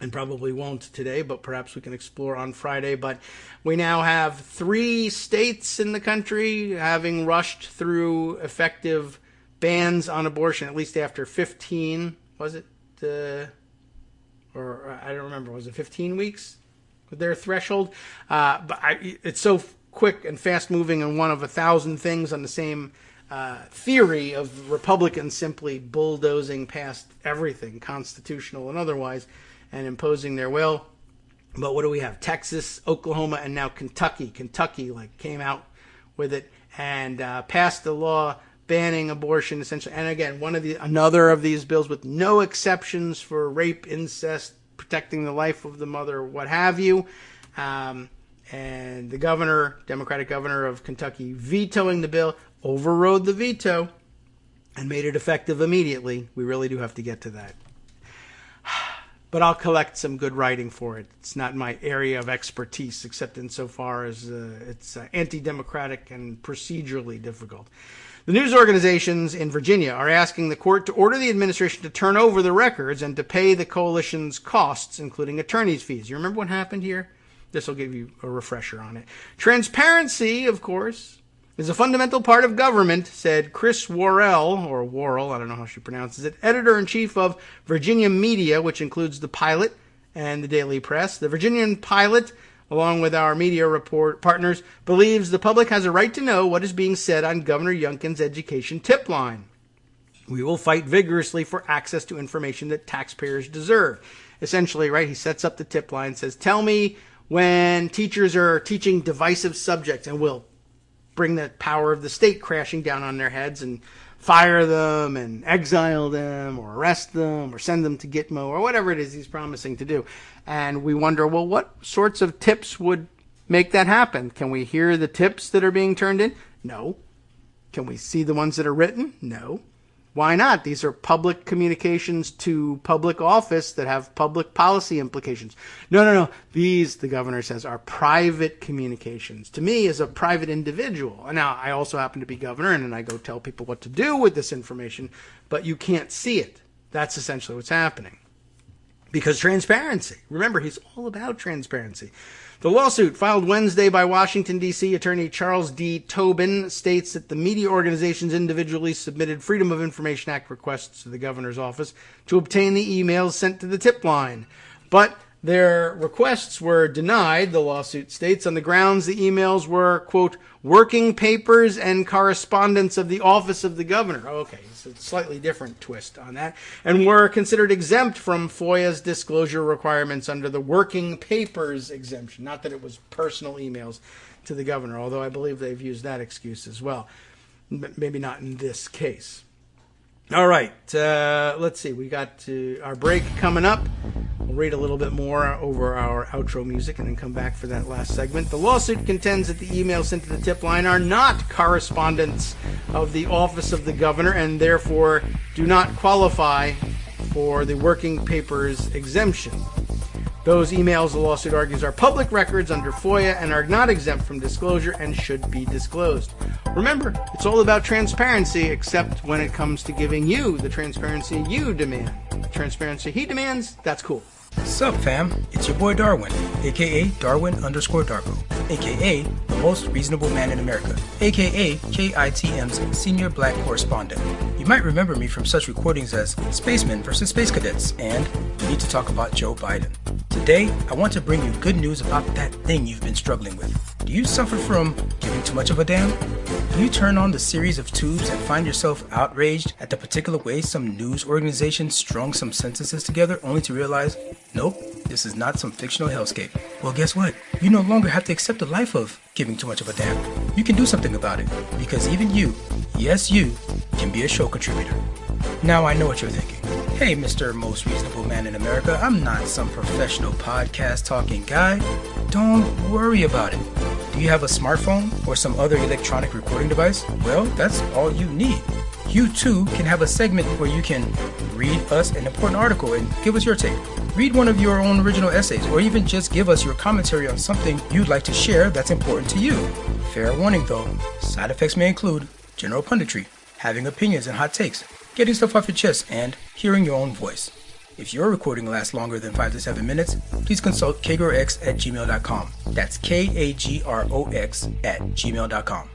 and probably won't today, but perhaps we can explore on Friday. But we now have 3 states in the country having rushed through effective bans on abortion, at least after 15, was it? Or I don't remember, was it 15 weeks with their threshold? It's so quick and fast moving and one of 1,000 things on the same theory of Republicans simply bulldozing past everything, constitutional and otherwise, and imposing their will. But what do we have? Texas, Oklahoma, and now Kentucky. Kentucky came out with it and passed a law banning abortion, essentially. And again, another of these bills with no exceptions for rape, incest, protecting the life of the mother, what have you. And the governor, Democratic governor of Kentucky, vetoing the bill, overrode the veto and made it effective immediately. We really do have to get to that. But I'll collect some good writing for it. It's not my area of expertise, except insofar as it's anti-democratic and procedurally difficult. The news organizations in Virginia are asking the court to order the administration to turn over the records and to pay the coalition's costs, including attorney's fees. You remember what happened here? This will give you a refresher on it. Transparency, of course, is a fundamental part of government, said Chris Worrell, or Worrell, I don't know how she pronounces it, editor-in-chief of Virginia Media, which includes the Pilot and the Daily Press. The Virginian Pilot, along with our media report partners, believes the public has a right to know what is being said on Governor Youngkin's education tip line. We will fight vigorously for access to information that taxpayers deserve. Essentially, right, he sets up the tip line, says, tell me when teachers are teaching divisive subjects, and we'll bring the power of the state crashing down on their heads and fire them and exile them or arrest them or send them to Gitmo or whatever it is he's promising to do. And we wonder, well, what sorts of tips would make that happen? Can we hear the tips that are being turned in? No. Can we see the ones that are written? No. Why not? These are public communications to public office that have public policy implications. No. These, the governor says, are private communications. To me, as a private individual. And now, I also happen to be governor, and then I go tell people what to do with this information, but you can't see it. That's essentially what's happening. Because transparency. Remember, he's all about transparency. The lawsuit filed Wednesday by Washington, D.C. Attorney Charles D. Tobin states that the media organizations individually submitted Freedom of Information Act requests to the governor's office to obtain the emails sent to the tip line. But Their requests were denied, the lawsuit states, on the grounds the emails were, quote, working papers and correspondence of the office of the governor. Okay, so it's a slightly different twist on that. And were considered exempt from FOIA's disclosure requirements under the working papers exemption. Not that it was personal emails to the governor, although I believe they've used that excuse as well. But maybe not in this case. All right, let's see. We got our break coming up. We'll read a little bit more over our outro music and then come back for that last segment. The lawsuit contends that the emails sent to the tip line are not correspondence of the office of the governor and therefore do not qualify for the working papers exemption. Those emails, the lawsuit argues, are public records under FOIA and are not exempt from disclosure and should be disclosed. Remember, it's all about transparency, except when it comes to giving you the transparency you demand. The transparency he demands, that's cool. Sup, fam? It's your boy Darwin, aka Darwin_Darko, aka the most reasonable man in America, aka KITM's senior black correspondent. You might remember me from such recordings as Spacemen vs. Space Cadets and We Need to Talk About Joe Biden. Today, I want to bring you good news about that thing you've been struggling with. Do you suffer from giving too much of a damn? Do you turn on the series of tubes and find yourself outraged at the particular way some news organization strung some sentences together only to realize, nope, this is not some fictional hellscape? Well, guess what? You no longer have to accept the life of giving too much of a damn. You can do something about it, because even you, yes you, can be a show contributor. Now I know what you're thinking. Hey, Mr. Most Reasonable Man in America, I'm not some professional podcast talking guy. Don't worry about it. Do you have a smartphone or some other electronic recording device? Well, that's all you need. You too can have a segment where you can read us an important article and give us your take. Read one of your own original essays, or even just give us your commentary on something you'd like to share that's important to you. Fair warning though, side effects may include general punditry, having opinions and hot takes, getting stuff off your chest, and hearing your own voice. If your recording lasts longer than 5 to 7 minutes, please consult kagrox@gmail.com. That's KAGROX@gmail.com.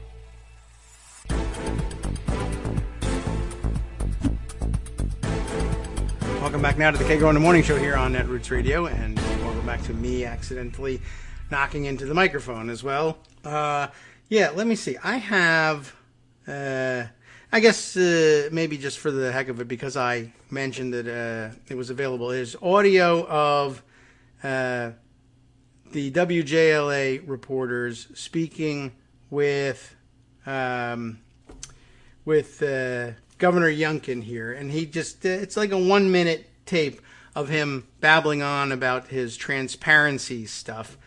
Welcome back now to the Kagro in the Morning Show here on Netroots Radio, and welcome back to me accidentally knocking into the microphone as well. Let me see. I have, I guess maybe just for the heck of it, because I mentioned that it was available, is audio of the WJLA reporters speaking with Governor Youngkin here, and he just, it's like a 1-minute tape of him babbling on about his transparency stuff.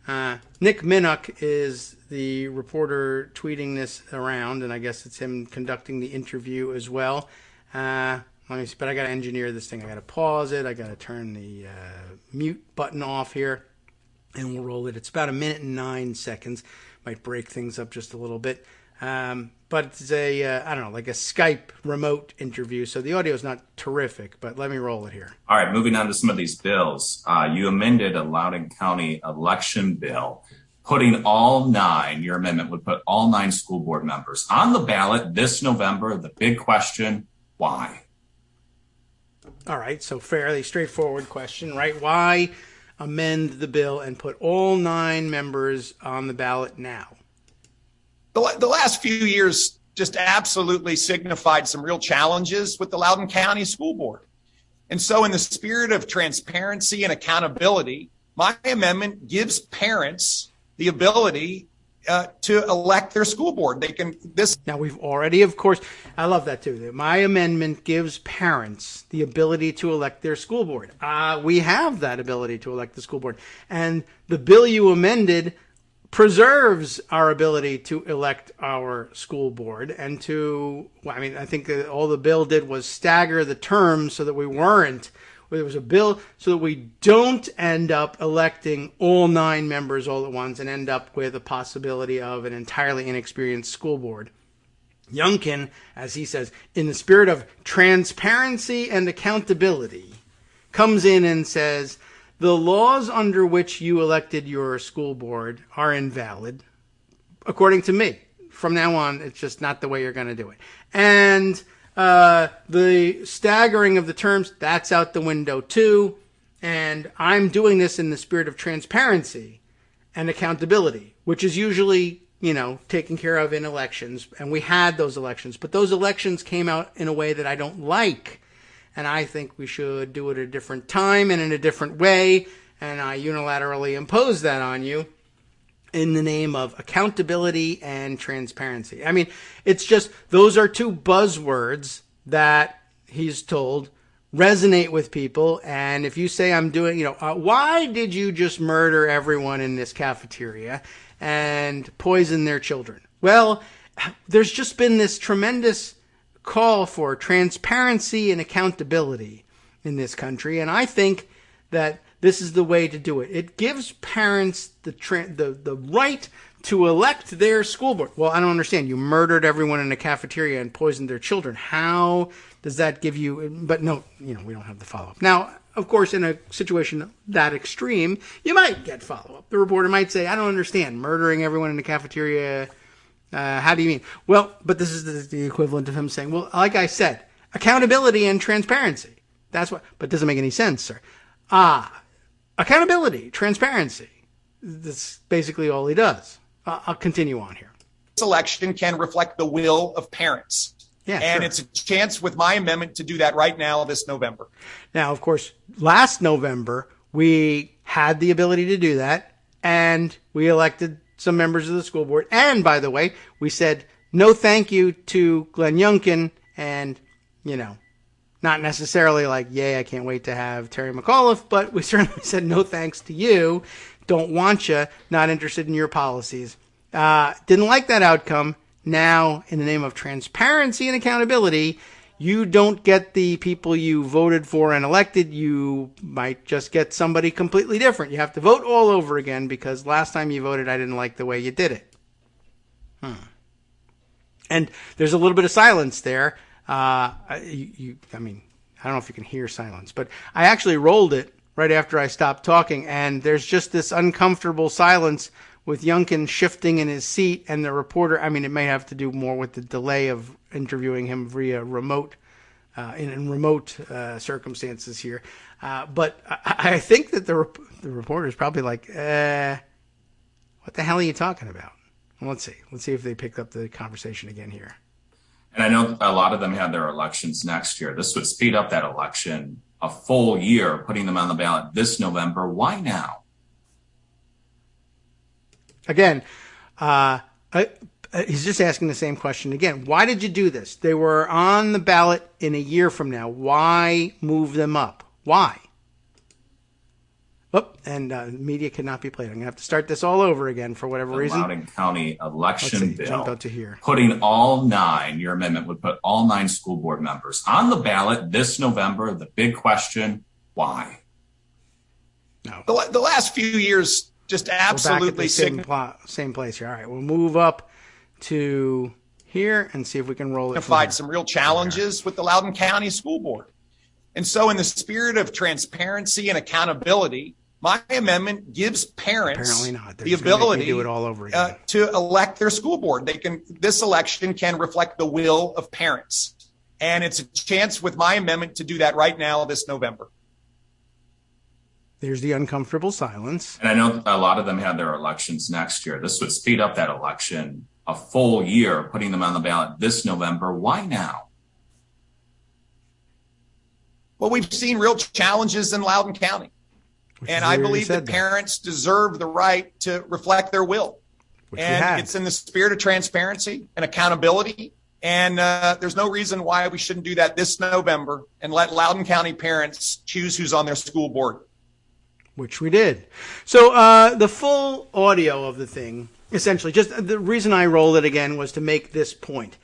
Nick Minnock is the reporter tweeting this around, and I guess it's him conducting the interview as well. Let me see, but I got to engineer this thing. I got to pause it. I got to turn the mute button off here, and we'll roll it. It's about 1:09. Might break things up just a little bit. But it's I don't know, like a Skype remote interview, so the audio is not terrific, but let me roll it here. All right, moving on to some of these bills. You amended a Loudoun County election bill, putting your amendment would put all 9 school board members on the ballot this November. The big question, why? All right, so fairly straightforward question, right? Why amend the bill and put all 9 members on the ballot now? The last few years just absolutely signified some real challenges with the Loudoun County School Board. And so in the spirit of transparency and accountability, my amendment gives parents the ability to elect their school board. Now we've already, of course, I love that too. My amendment gives parents the ability to elect their school board. We have that ability to elect the school board. And the bill you amended preserves our ability to elect our school board and I think all the bill did was stagger the terms so that there was a bill so that we don't end up electing all 9 members all at once and end up with a possibility of an entirely inexperienced school board. Youngkin, as he says, in the spirit of transparency and accountability, comes in and says, the laws under which you elected your school board are invalid, according to me. From now on, it's just not the way you're going to do it. And the staggering of the terms, that's out the window too. And I'm doing this in the spirit of transparency and accountability, which is usually, taken care of in elections. And we had those elections. But those elections came out in a way that I don't like. And I think we should do it at a different time and in a different way. And I unilaterally impose that on you in the name of accountability and transparency. I mean, it's just, those are two buzzwords that he's told resonate with people. And if you say I'm doing, why did you just murder everyone in this cafeteria and poison their children? Well, there's just been this tremendous call for transparency and accountability in this country. And I think that this is the way to do it. It gives parents the right to elect their school board. Well, I don't understand. You murdered everyone in a cafeteria and poisoned their children. How does that give you? But no, we don't have the follow-up. Now, of course, in a situation that extreme, you might get follow-up. The reporter might say, I don't understand. Murdering everyone in the cafeteria, how do you mean? Well, but this is the equivalent of him saying, well, like I said, accountability and transparency. That's what, but it doesn't make any sense, sir. Accountability, transparency. That's basically all he does. I'll continue on here. This election can reflect the will of parents. Yeah, and sure. It's a chance with my amendment to do that right now this November. Now, of course, last November, we had the ability to do that, and we elected some members of the school board. And, by the way, we said no thank you to Glenn Youngkin, and, not necessarily like, yay, I can't wait to have Terry McAuliffe, but we certainly said no thanks to you. Don't want you, not interested in your policies. Didn't like that outcome. Now, in the name of transparency and accountability, you don't get the people you voted for and elected. You might just get somebody completely different. You have to vote all over again because last time you voted, I didn't like the way you did it. And there's a little bit of silence there. I don't know if you can hear silence, but I actually rolled it right after I stopped talking, and there's just this uncomfortable silence with Youngkin shifting in his seat and the reporter. I mean, it may have to do more with the delay of interviewing him via remote, in remote circumstances here. But I think that the reporter is probably like, what the hell are you talking about? Well, let's see. Let's see if they pick up the conversation again here. And I know a lot of them have their elections next year. This would speed up that election a full year, putting them on the ballot this November. Why now? Again, he's just asking the same question again. Why did you do this? They were on the ballot in a year from now. Why move them up? Why? Oh, and media cannot be played. I'm going to have to start this all over again for whatever reason. Loudoun County election bill. Jump out to here. Your amendment would put all 9 school board members on the ballot this November. The big question, why? No. The last few years just absolutely same place here. All right, we'll move up to here and see if we can roll it. Identified some real challenges with the Loudoun County School Board. And so in the spirit of transparency and accountability, my amendment gives parents the ability do it all over again. To elect their school board. This election can reflect the will of parents. And it's a chance with my amendment to do that right now this November. There's the uncomfortable silence. And I know a lot of them have their elections next year. This would speed up that election a full year, putting them on the ballot this November. Why now? Well, we've seen real challenges in Loudoun County. And I believe that parents deserve the right to reflect their will. And it's in the spirit of transparency and accountability. And there's no reason why we shouldn't do that this November and let Loudoun County parents choose who's on their school board. Which we did. So the full audio of the thing, essentially, just the reason I rolled it again was to make this point.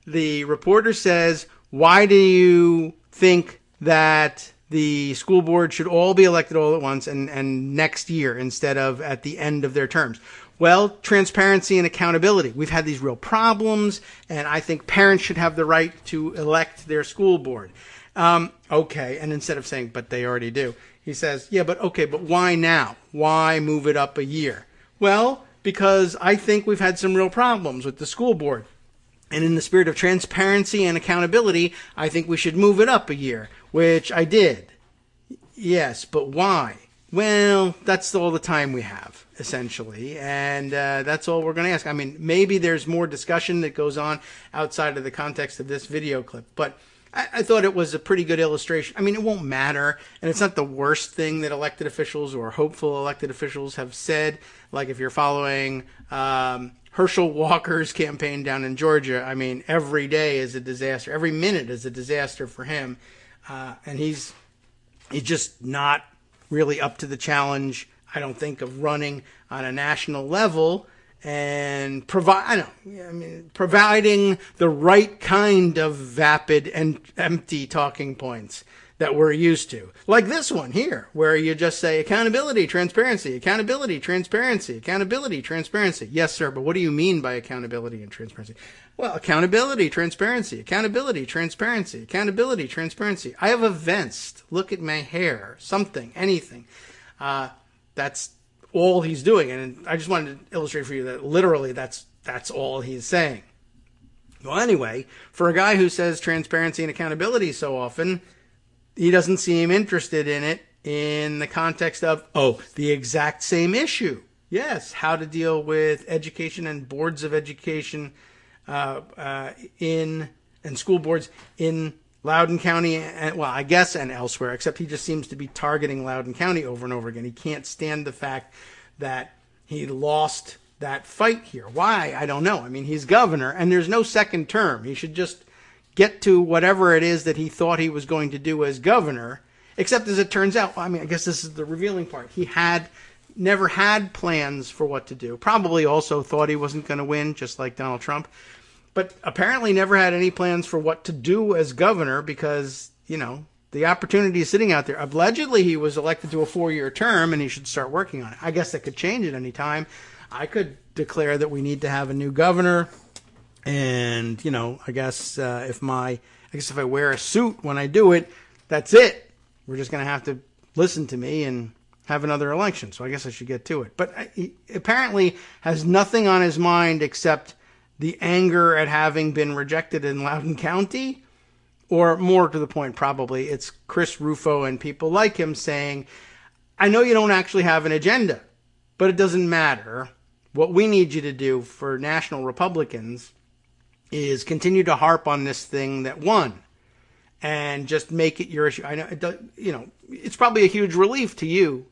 The reporter says, why do you think that the school board should all be elected all at once and next year instead of at the end of their terms? Well, transparency and accountability. We've had these real problems, and I think parents should have the right to elect their school board. Okay, and instead of saying, but they already do, he says, yeah, but why now? Why move it up a year? Well, because I think we've had some real problems with the school board. And in the spirit of transparency and accountability, I think we should move it up a year, which I did. Yes, but why? Well, that's all the time we have, essentially, and that's all we're going to ask. I mean, maybe there's more discussion that goes on outside of the context of this video clip, but I thought it was a pretty good illustration. I mean, it won't matter, and it's not the worst thing that elected officials or hopeful elected officials have said. Like if you're following Herschel Walker's campaign down in Georgia, I mean, every day is a disaster. Every minute is a disaster for him, and he's just not really up to the challenge, I don't think, of running on a national level and providing the right kind of vapid and empty talking points that we're used to. Like this one here, where you just say accountability, transparency, accountability, transparency, accountability, transparency. Yes, sir, but what do you mean by accountability and transparency? Well, accountability, transparency, accountability, transparency, accountability, transparency. I have a vest. Look at my hair. Something, anything. That's all he's doing. And I just wanted to illustrate for you that literally that's all he's saying. Well, anyway, for a guy who says transparency and accountability so often, he doesn't seem interested in it in the context of, the exact same issue. Yes, how to deal with education and boards of education and school boards in Loudoun County, and elsewhere, except he just seems to be targeting Loudoun County over and over again. He can't stand the fact that he lost that fight here. Why? I don't know. I mean, he's governor, and there's no second term. He should just get to whatever it is that he thought he was going to do as governor, except as it turns out, I guess this is the revealing part. He never had plans for what to do. Probably also thought he wasn't going to win, just like Donald Trump. But apparently never had any plans for what to do as governor because, the opportunity is sitting out there. Allegedly, he was elected to a 4-year term and he should start working on it. I guess that could change at any time. I could declare that we need to have a new governor. And, I guess if I wear a suit when I do it, that's it. We're just going to have to listen to me and have another election. So I guess I should get to it. But he apparently has nothing on his mind except the anger at having been rejected in Loudoun County, or more to the point, probably, it's Chris Rufo and people like him saying, I know you don't actually have an agenda, but it doesn't matter. What we need you to do for national Republicans is continue to harp on this thing that won and just make it your issue. I know, it's probably a huge relief to you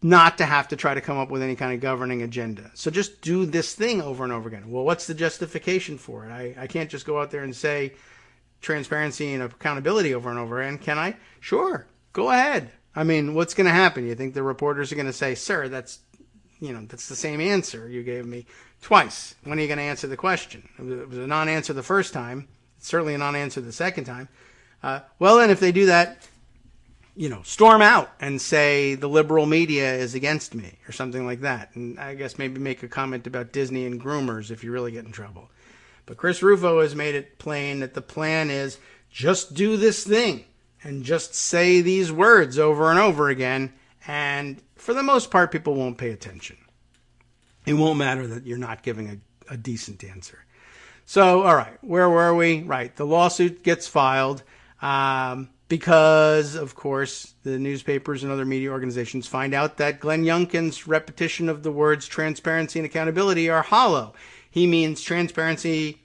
not to have to try to come up with any kind of governing agenda. So just do this thing over and over again. Well, what's the justification for it? I can't just go out there and say transparency and accountability over and over again, can I? Sure, go ahead. I mean, what's going to happen? You think the reporters are going to say, sir, that's the same answer you gave me twice. When are you going to answer the question? It was a non-answer the first time. It's certainly a non-answer the second time. Well, then if they do that, storm out and say the liberal media is against me or something like that. And I guess maybe make a comment about Disney and groomers if you really get in trouble. But Chris Rufo has made it plain that the plan is just do this thing and just say these words over and over again. And for the most part, people won't pay attention. It won't matter that you're not giving a decent answer. So, all right, where were we? Right, the lawsuit gets filed. Because, of course, the newspapers and other media organizations find out that Glenn Youngkin's repetition of the words transparency and accountability are hollow. He means transparency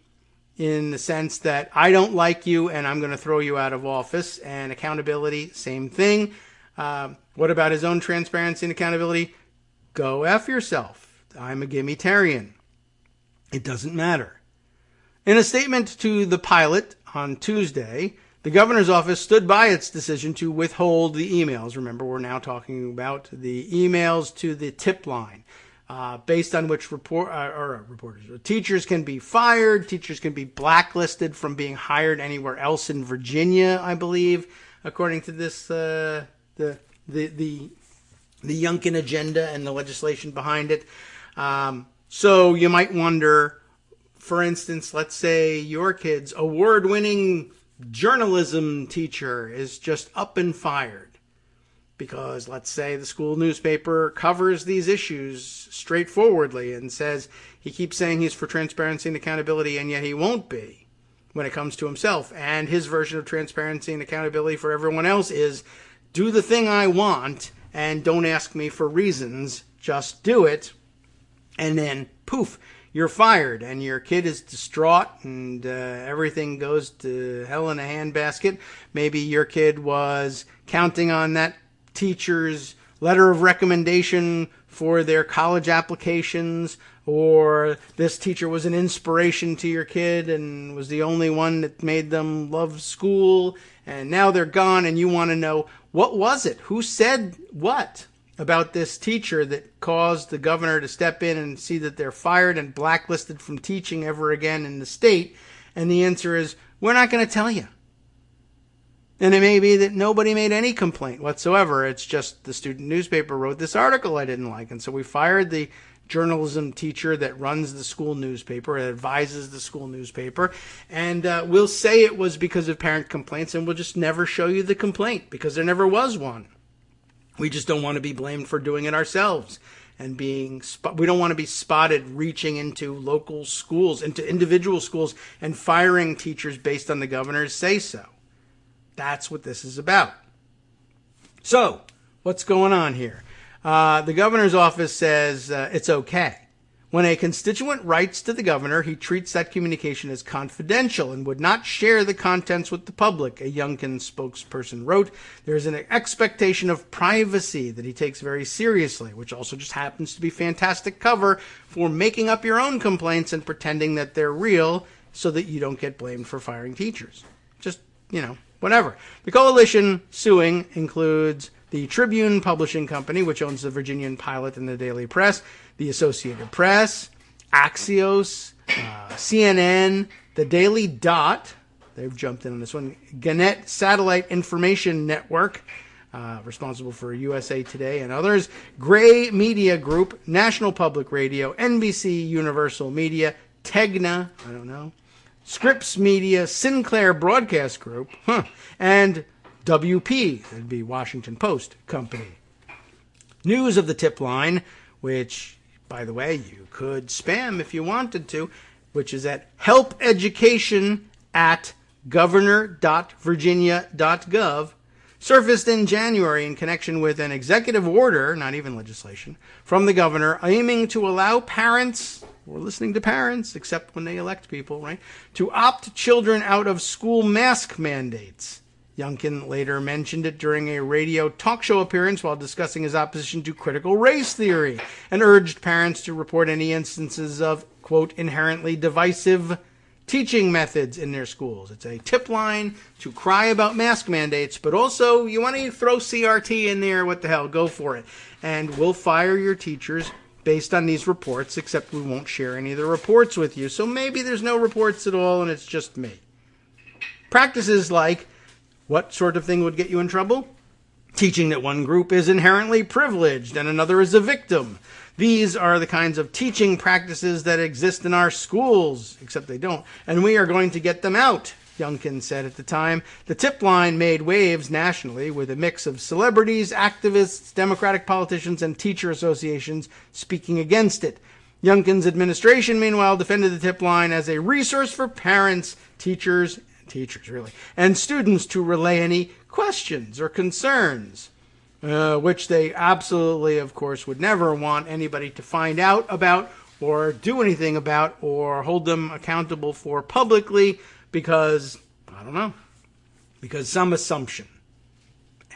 in the sense that I don't like you and I'm going to throw you out of office, and accountability, same thing. What about his own transparency and accountability? Go F yourself. I'm a gimmitarian. It doesn't matter. In a statement to the Pilot on Tuesday, the governor's office stood by its decision to withhold the emails. Remember, we're now talking about the emails to the tip line, based on which teachers can be fired, teachers can be blacklisted from being hired anywhere else in Virginia, I believe, according to this the Youngkin agenda and the legislation behind it. So you might wonder, for instance, let's say your kid's award-winning journalism teacher is just up and fired because, let's say, the school newspaper covers these issues straightforwardly and says he keeps saying he's for transparency and accountability, and yet he won't be when it comes to himself. And his version of transparency and accountability for everyone else is do the thing I want and don't ask me for reasons. Just do it. And then, poof, you're fired, and your kid is distraught, and everything goes to hell in a handbasket. Maybe your kid was counting on that teacher's letter of recommendation for their college applications, or this teacher was an inspiration to your kid and was the only one that made them love school, and now they're gone, and you want to know, what was it? Who said what about this teacher that caused the governor to step in and see that they're fired and blacklisted from teaching ever again in the state? And the answer is, we're not going to tell you. And it may be that nobody made any complaint whatsoever. It's just the student newspaper wrote this article I didn't like. And so we fired the journalism teacher that runs the school newspaper, advises the school newspaper. And we'll say it was because of parent complaints, and we'll just never show you the complaint because there never was one. We just don't want to be blamed for doing it ourselves. And we don't want to be spotted reaching into local schools, into individual schools, and firing teachers based on the governor's say-so. That's what this is about. So, what's going on here? The governor's office says it's okay. When a constituent writes to the governor, he treats that communication as confidential and would not share the contents with the public, a Youngkin spokesperson wrote. There is an expectation of privacy that he takes very seriously, which also just happens to be fantastic cover for making up your own complaints and pretending that they're real so that you don't get blamed for firing teachers. Just, whatever. The coalition suing includes the Tribune Publishing Company, which owns the Virginian Pilot and the Daily Press, the Associated Press, Axios, CNN, the Daily Dot, they've jumped in on this one, Gannett Satellite Information Network, responsible for USA Today and others, Gray Media Group, National Public Radio, NBC Universal Media, Tegna, I don't know, Scripps Media, Sinclair Broadcast Group, and WP, that'd be Washington Post Company. News of the tip line, which, by the way, you could spam if you wanted to, which is at helpeducation@governor.virginia.gov, surfaced in January in connection with an executive order, not even legislation, from the governor aiming to allow parents, we're listening to parents, except when they elect people, right, to opt children out of school mask mandates. Youngkin later mentioned it during a radio talk show appearance while discussing his opposition to critical race theory and urged parents to report any instances of, quote, inherently divisive teaching methods in their schools. It's a tip line to cry about mask mandates, but also you want to throw CRT in there, what the hell, go for it. And we'll fire your teachers based on these reports, except we won't share any of the reports with you. So maybe there's no reports at all and it's just me. Practices like, what sort of thing would get you in trouble? Teaching that one group is inherently privileged and another is a victim. These are the kinds of teaching practices that exist in our schools, except they don't, and we are going to get them out, Youngkin said at the time. The tip line made waves nationally with a mix of celebrities, activists, Democratic politicians, and teacher associations speaking against it. Youngkin's administration, meanwhile, defended the tip line as a resource for parents, teachers, and students to relay any questions or concerns, which they absolutely, of course, would never want anybody to find out about or do anything about or hold them accountable for publicly because, I don't know, because some assumption.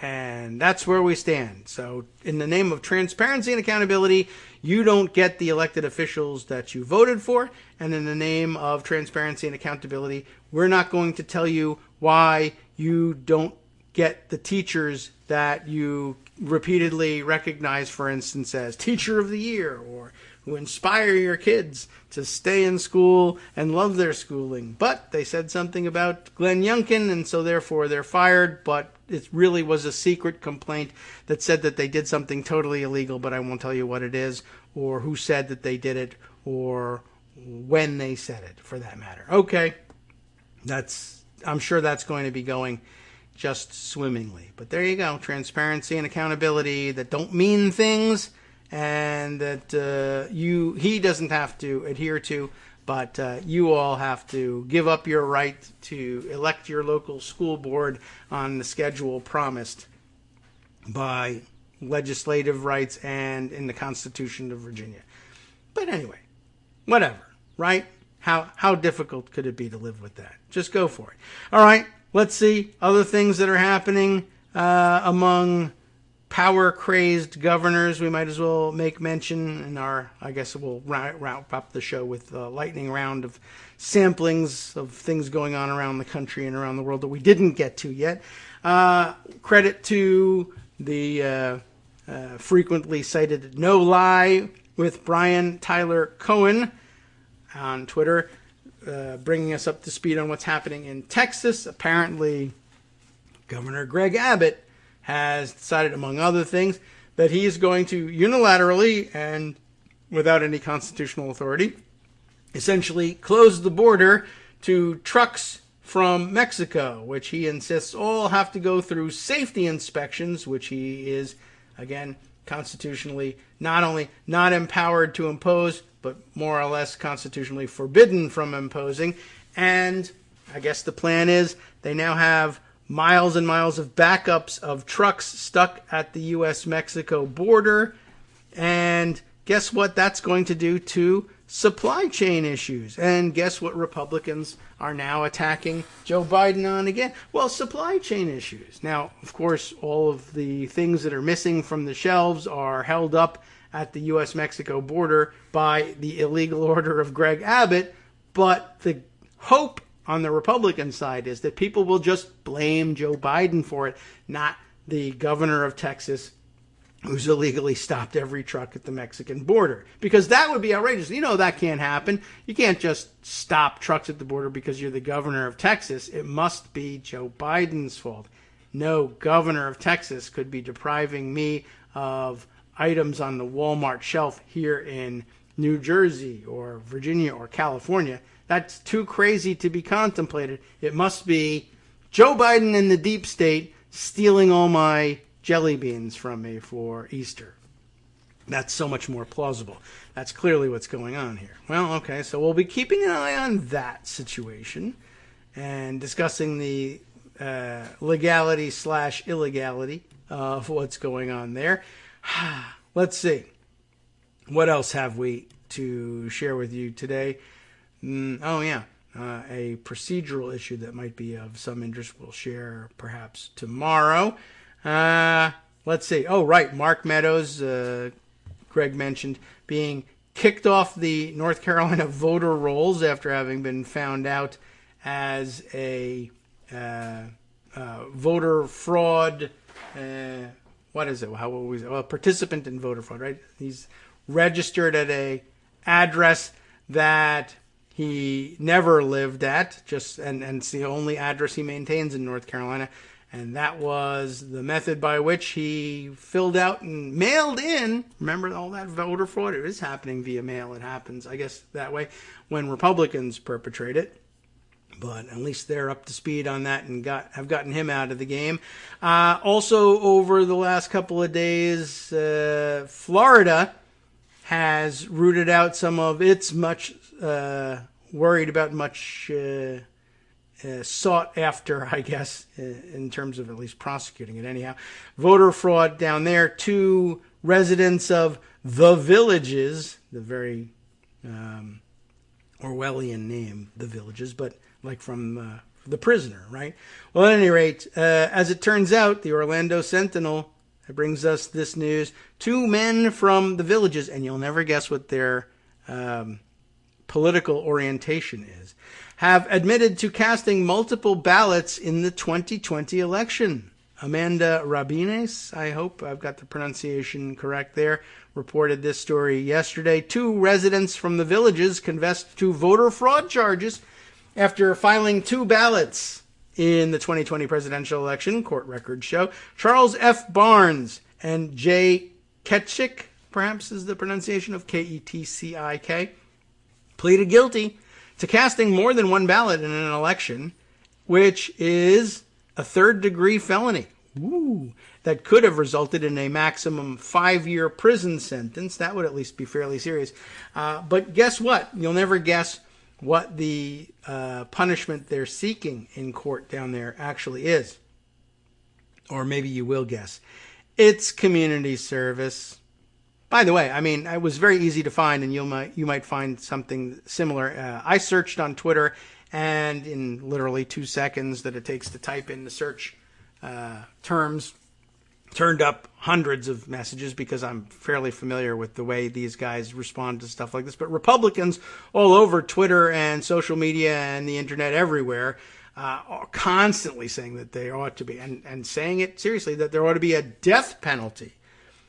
And that's where we stand. So in the name of transparency and accountability, you don't get the elected officials that you voted for. And in the name of transparency and accountability, we're not going to tell you why you don't get the teachers that you repeatedly recognize, for instance, as Teacher of the Year, or who inspire your kids to stay in school and love their schooling. But they said something about Glenn Youngkin, and so therefore they're fired. But it really was a secret complaint that said that they did something totally illegal, but I won't tell you what it is, or who said that they did it, or when they said it, for that matter. Okay, I'm sure that's going to be going just swimmingly. But there you go, transparency and accountability that don't mean things, and that he doesn't have to adhere to, but you all have to give up your right to elect your local school board on the schedule promised. by legislative rights and in the Constitution of Virginia. But anyway, whatever, right? How difficult could it be to live with that? Just go for it. All right, let's see other things that are happening among power-crazed governors. We might as well make mention in our, I guess we'll wrap up the show with a lightning round of samplings of things going on around the country and around the world that we didn't get to yet. Credit to the frequently cited No Lie with Brian Tyler Cohen on Twitter, bringing us up to speed on what's happening in Texas. Apparently, Governor Greg Abbott has decided, among other things, that he is going to unilaterally and without any constitutional authority essentially close the border to trucks from Mexico, which he insists all have to go through safety inspections, which he is, again, constitutionally not only not empowered to impose, but more or less constitutionally forbidden from imposing. And I guess the plan is they now have miles and miles of backups of trucks stuck at the U.S.-Mexico border. And guess what that's going to do to supply chain issues? And guess what Republicans are now attacking Joe Biden on again? Well, supply chain issues. Now, of course, all of the things that are missing from the shelves are held up at the U.S.-Mexico border by the illegal order of Greg Abbott. But the hope on the Republican side is that people will just blame Joe Biden for it, not the governor of Texas, who's illegally stopped every truck at the Mexican border. Because that would be outrageous. You know that can't happen. You can't just stop trucks at the border because you're the governor of Texas. It must be Joe Biden's fault. No governor of Texas could be depriving me of items on the Walmart shelf here in New Jersey or Virginia or California. That's too crazy to be contemplated. It must be Joe Biden and the deep state stealing all my jelly beans from me for Easter. That's so much more plausible. That's clearly what's going on here. Well, okay, so we'll be keeping an eye on that situation and discussing the legality/illegality of what's going on there. Let's see. What else have we to share with you today? A procedural issue that might be of some interest we'll share perhaps tomorrow. Let's see. Oh, right. Mark Meadows, Greg mentioned, being kicked off the North Carolina voter rolls after having been found out as a voter fraud. What is it? How will we say? Well, participant in voter fraud, right? He's registered at a address that he never lived at, and it's the only address he maintains in North Carolina. And that was the method by which he filled out and mailed in. Remember all that voter fraud? It is happening via mail. It happens, I guess, that way when Republicans perpetrate it. But at least they're up to speed on that and have gotten him out of the game. Also, over the last couple of days, Florida has rooted out some of its much worried about, much sought after, I guess, in terms of at least prosecuting it anyhow, voter fraud down there. 2 residents of The Villages, the very Orwellian name, The Villages, but like from The Prisoner, right? Well, at any rate, as it turns out, the Orlando Sentinel brings us this news. 2 men from The Villages, and you'll never guess what their political orientation is, have admitted to casting multiple ballots in the 2020 election. Amanda Rabines, I hope I've got the pronunciation correct there, reported this story yesterday. 2 residents from The Villages confessed to voter fraud charges after filing 2 ballots in the 2020 presidential election, court records show. Charles F. Barnes and Jay Ketchick, perhaps is the pronunciation of Ketcik, pleaded guilty to casting more than 1 ballot in an election, which is a 3rd-degree felony. Ooh, that could have resulted in a maximum 5-year prison sentence. That would at least be fairly serious. But guess what? You'll never guess what the punishment they're seeking in court down there actually is. Or maybe you will guess. It's community service. By the way, I mean, it was very easy to find, and you might find something similar. I searched on Twitter, and in literally 2 seconds that it takes to type in the search terms, turned up hundreds of messages because I'm fairly familiar with the way these guys respond to stuff like this. But Republicans all over Twitter and social media and the internet everywhere are constantly saying that they ought to be, and saying it seriously, that there ought to be a death penalty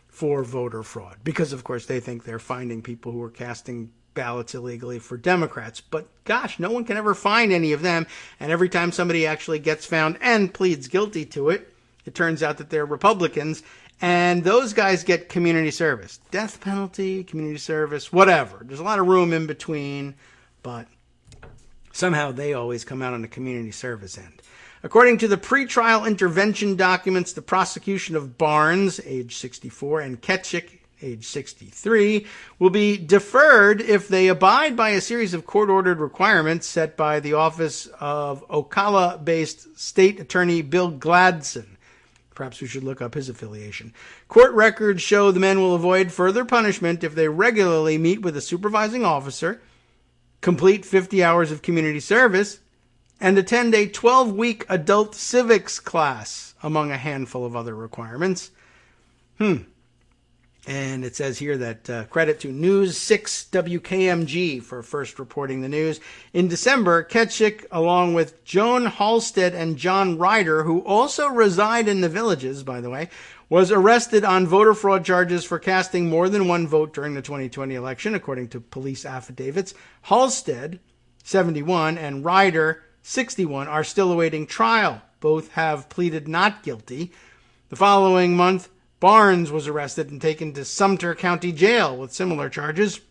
for voter fraud, because of course they think they're finding people who are casting ballots illegally for Democrats. But gosh, no one can ever find any of them, and every time somebody actually gets found and pleads guilty to it, it turns out that they're Republicans, and those guys get community service. Death penalty, community service, whatever. There's a lot of room in between, but somehow they always come out on the community service end. According to the pretrial intervention documents, the prosecution of Barnes, age 64, and Ketchik, age 63, will be deferred if they abide by a series of court-ordered requirements set by the office of Ocala-based State Attorney Bill Gladson. Perhaps we should look up his affiliation. Court records show the men will avoid further punishment if they regularly meet with a supervising officer, complete 50 hours of community service, and attend a 12-week adult civics class, among a handful of other requirements. And it says here that credit to News 6 WKMG for first reporting the news. In December, Ketchik, along with Joan Halstead and John Ryder, who also reside in the Villages, by the way, was arrested on voter fraud charges for casting more than one vote during the 2020 election, according to police affidavits. Halstead, 71, and Ryder, 61, are still awaiting trial. Both have pleaded not guilty. The following month, Barnes was arrested and taken to Sumter County Jail with similar charges.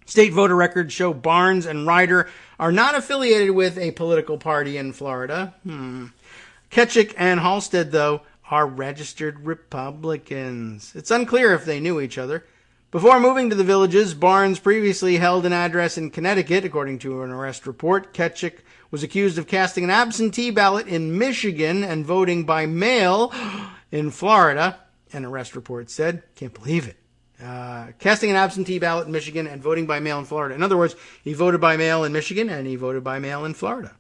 State voter records show Barnes and Ryder are not affiliated with a political party in Florida. Ketchik and Halstead, though, are registered Republicans. It's unclear if they knew each other. Before moving to the Villages, Barnes previously held an address in Connecticut, according to an arrest report. Ketchik was accused of casting an absentee ballot in Michigan and voting by mail in Florida, an arrest report said. Can't believe it. Casting an absentee ballot in Michigan and voting by mail in Florida. In other words, he voted by mail in Michigan and he voted by mail in Florida.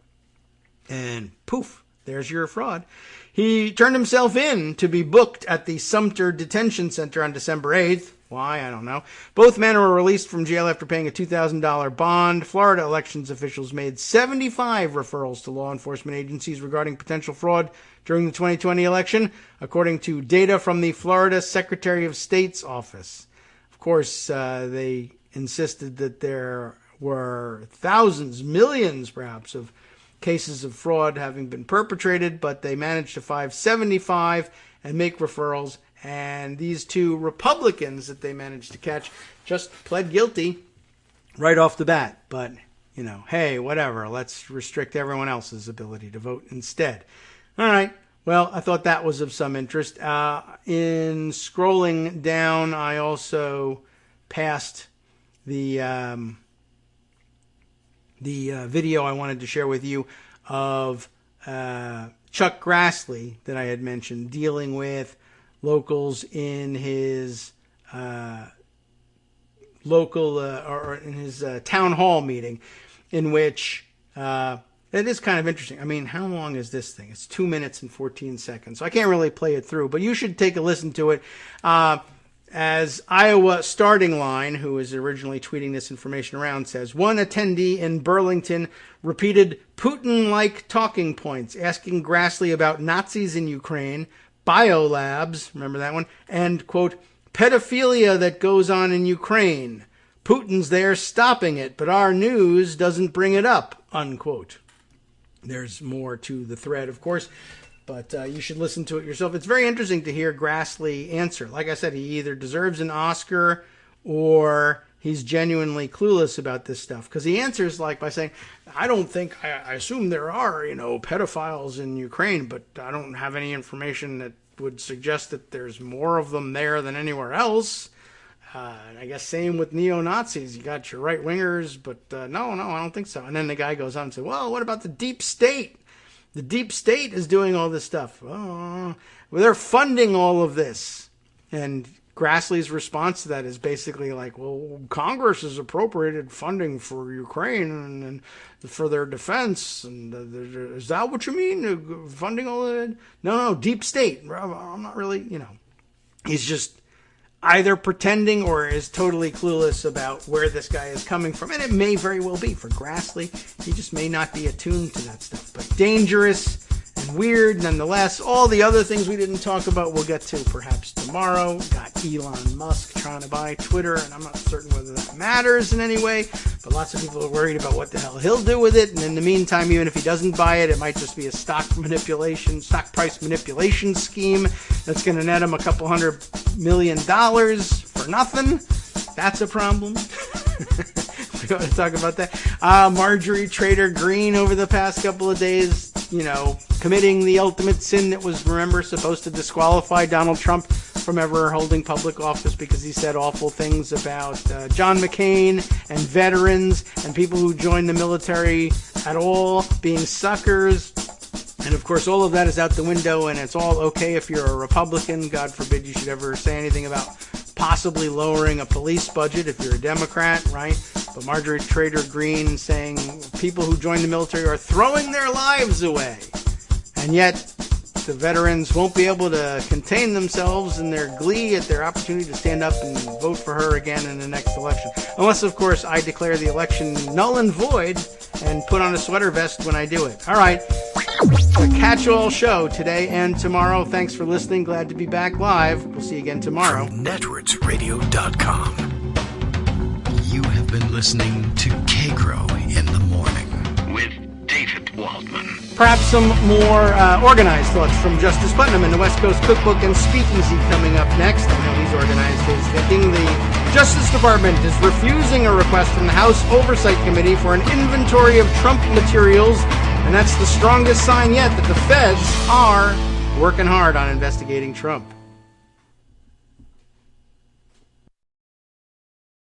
And poof, there's your fraud. He turned himself in to be booked at the Sumter Detention Center on December 8th. Why? I don't know. Both men were released from jail after paying a $2,000 bond. Florida elections officials made 75 referrals to law enforcement agencies regarding potential fraud during the 2020 election, according to data from the Florida Secretary of State's office. Of course, they insisted that there were thousands, millions perhaps, of cases of fraud having been perpetrated, but they managed to find 75 and make referrals. And these two Republicans that they managed to catch just pled guilty right off the bat. But, you know, hey, whatever. Let's restrict everyone else's ability to vote instead. All right. Well, I thought that was of some interest. In scrolling down, I also passed the video I wanted to share with you of Chuck Grassley that I had mentioned, dealing with locals in his town hall meeting, in which it is kind of interesting. I mean, how long is this thing? It's 2 minutes and 14 seconds, so I can't really play it through, but you should take a listen to it. As Iowa Starting Line, who is originally tweeting this information around, says, one attendee in Burlington repeated Putin-like talking points, asking Grassley about Nazis in Ukraine, biolabs, remember that one, and, quote, pedophilia that goes on in Ukraine. Putin's there stopping it, but our news doesn't bring it up, unquote. There's more to the thread, of course, but you should listen to it yourself. It's very interesting to hear Grassley answer. Like I said, he either deserves an Oscar or he's genuinely clueless about this stuff, because he answers like by saying, I assume there are, pedophiles in Ukraine, but I don't have any information that would suggest that there's more of them there than anywhere else. And I guess same with neo-Nazis. You got your right-wingers, but no, I don't think so. And then the guy goes on and says, well, what about the deep state? The deep state is doing all this stuff. Oh, well, they're funding all of this. And Grassley's response to that is basically like, well, Congress has appropriated funding for Ukraine and for their defense. And is that what you mean? Funding all that? No, deep state. I'm not really, He's just either pretending or is totally clueless about where this guy is coming from. And it may very well be for Grassley. He just may not be attuned to that stuff. But dangerous and weird nonetheless. All the other things we didn't talk about we'll get to perhaps tomorrow. Got Elon Musk trying to buy Twitter, and I'm not certain whether that matters in any way, but lots of people are worried about what the hell he'll do with it. And in the meantime, even if he doesn't buy it, it might just be a stock price manipulation scheme that's going to net him a couple $100 million for nothing. That's a problem. We want to talk about that. Marjorie Trader Greene over the past couple of days, committing the ultimate sin that was, remember, supposed to disqualify Donald Trump from ever holding public office because he said awful things about John McCain and veterans and people who joined the military at all being suckers. And of course, all of that is out the window, and it's all okay if you're a Republican. God forbid you should ever say anything about possibly lowering a police budget if you're a Democrat, right? But Marjorie Trader Greene saying people who join the military are throwing their lives away. And yet, the veterans won't be able to contain themselves in their glee at their opportunity to stand up and vote for her again in the next election. Unless, of course, I declare the election null and void and put on a sweater vest when I do it. All right. A catch-all show today and tomorrow. Thanks for listening. Glad to be back live. We'll see you again tomorrow. From networksradio.com. You have been listening to Kagro in the Morning with David Waldman. Perhaps some more organized thoughts from Justice Putnam in the West Coast Cookbook and Speakeasy coming up next. I know he's organized his thinking. The Justice Department is refusing a request from the House Oversight Committee for an inventory of Trump materials, and that's the strongest sign yet that the feds are working hard on investigating Trump.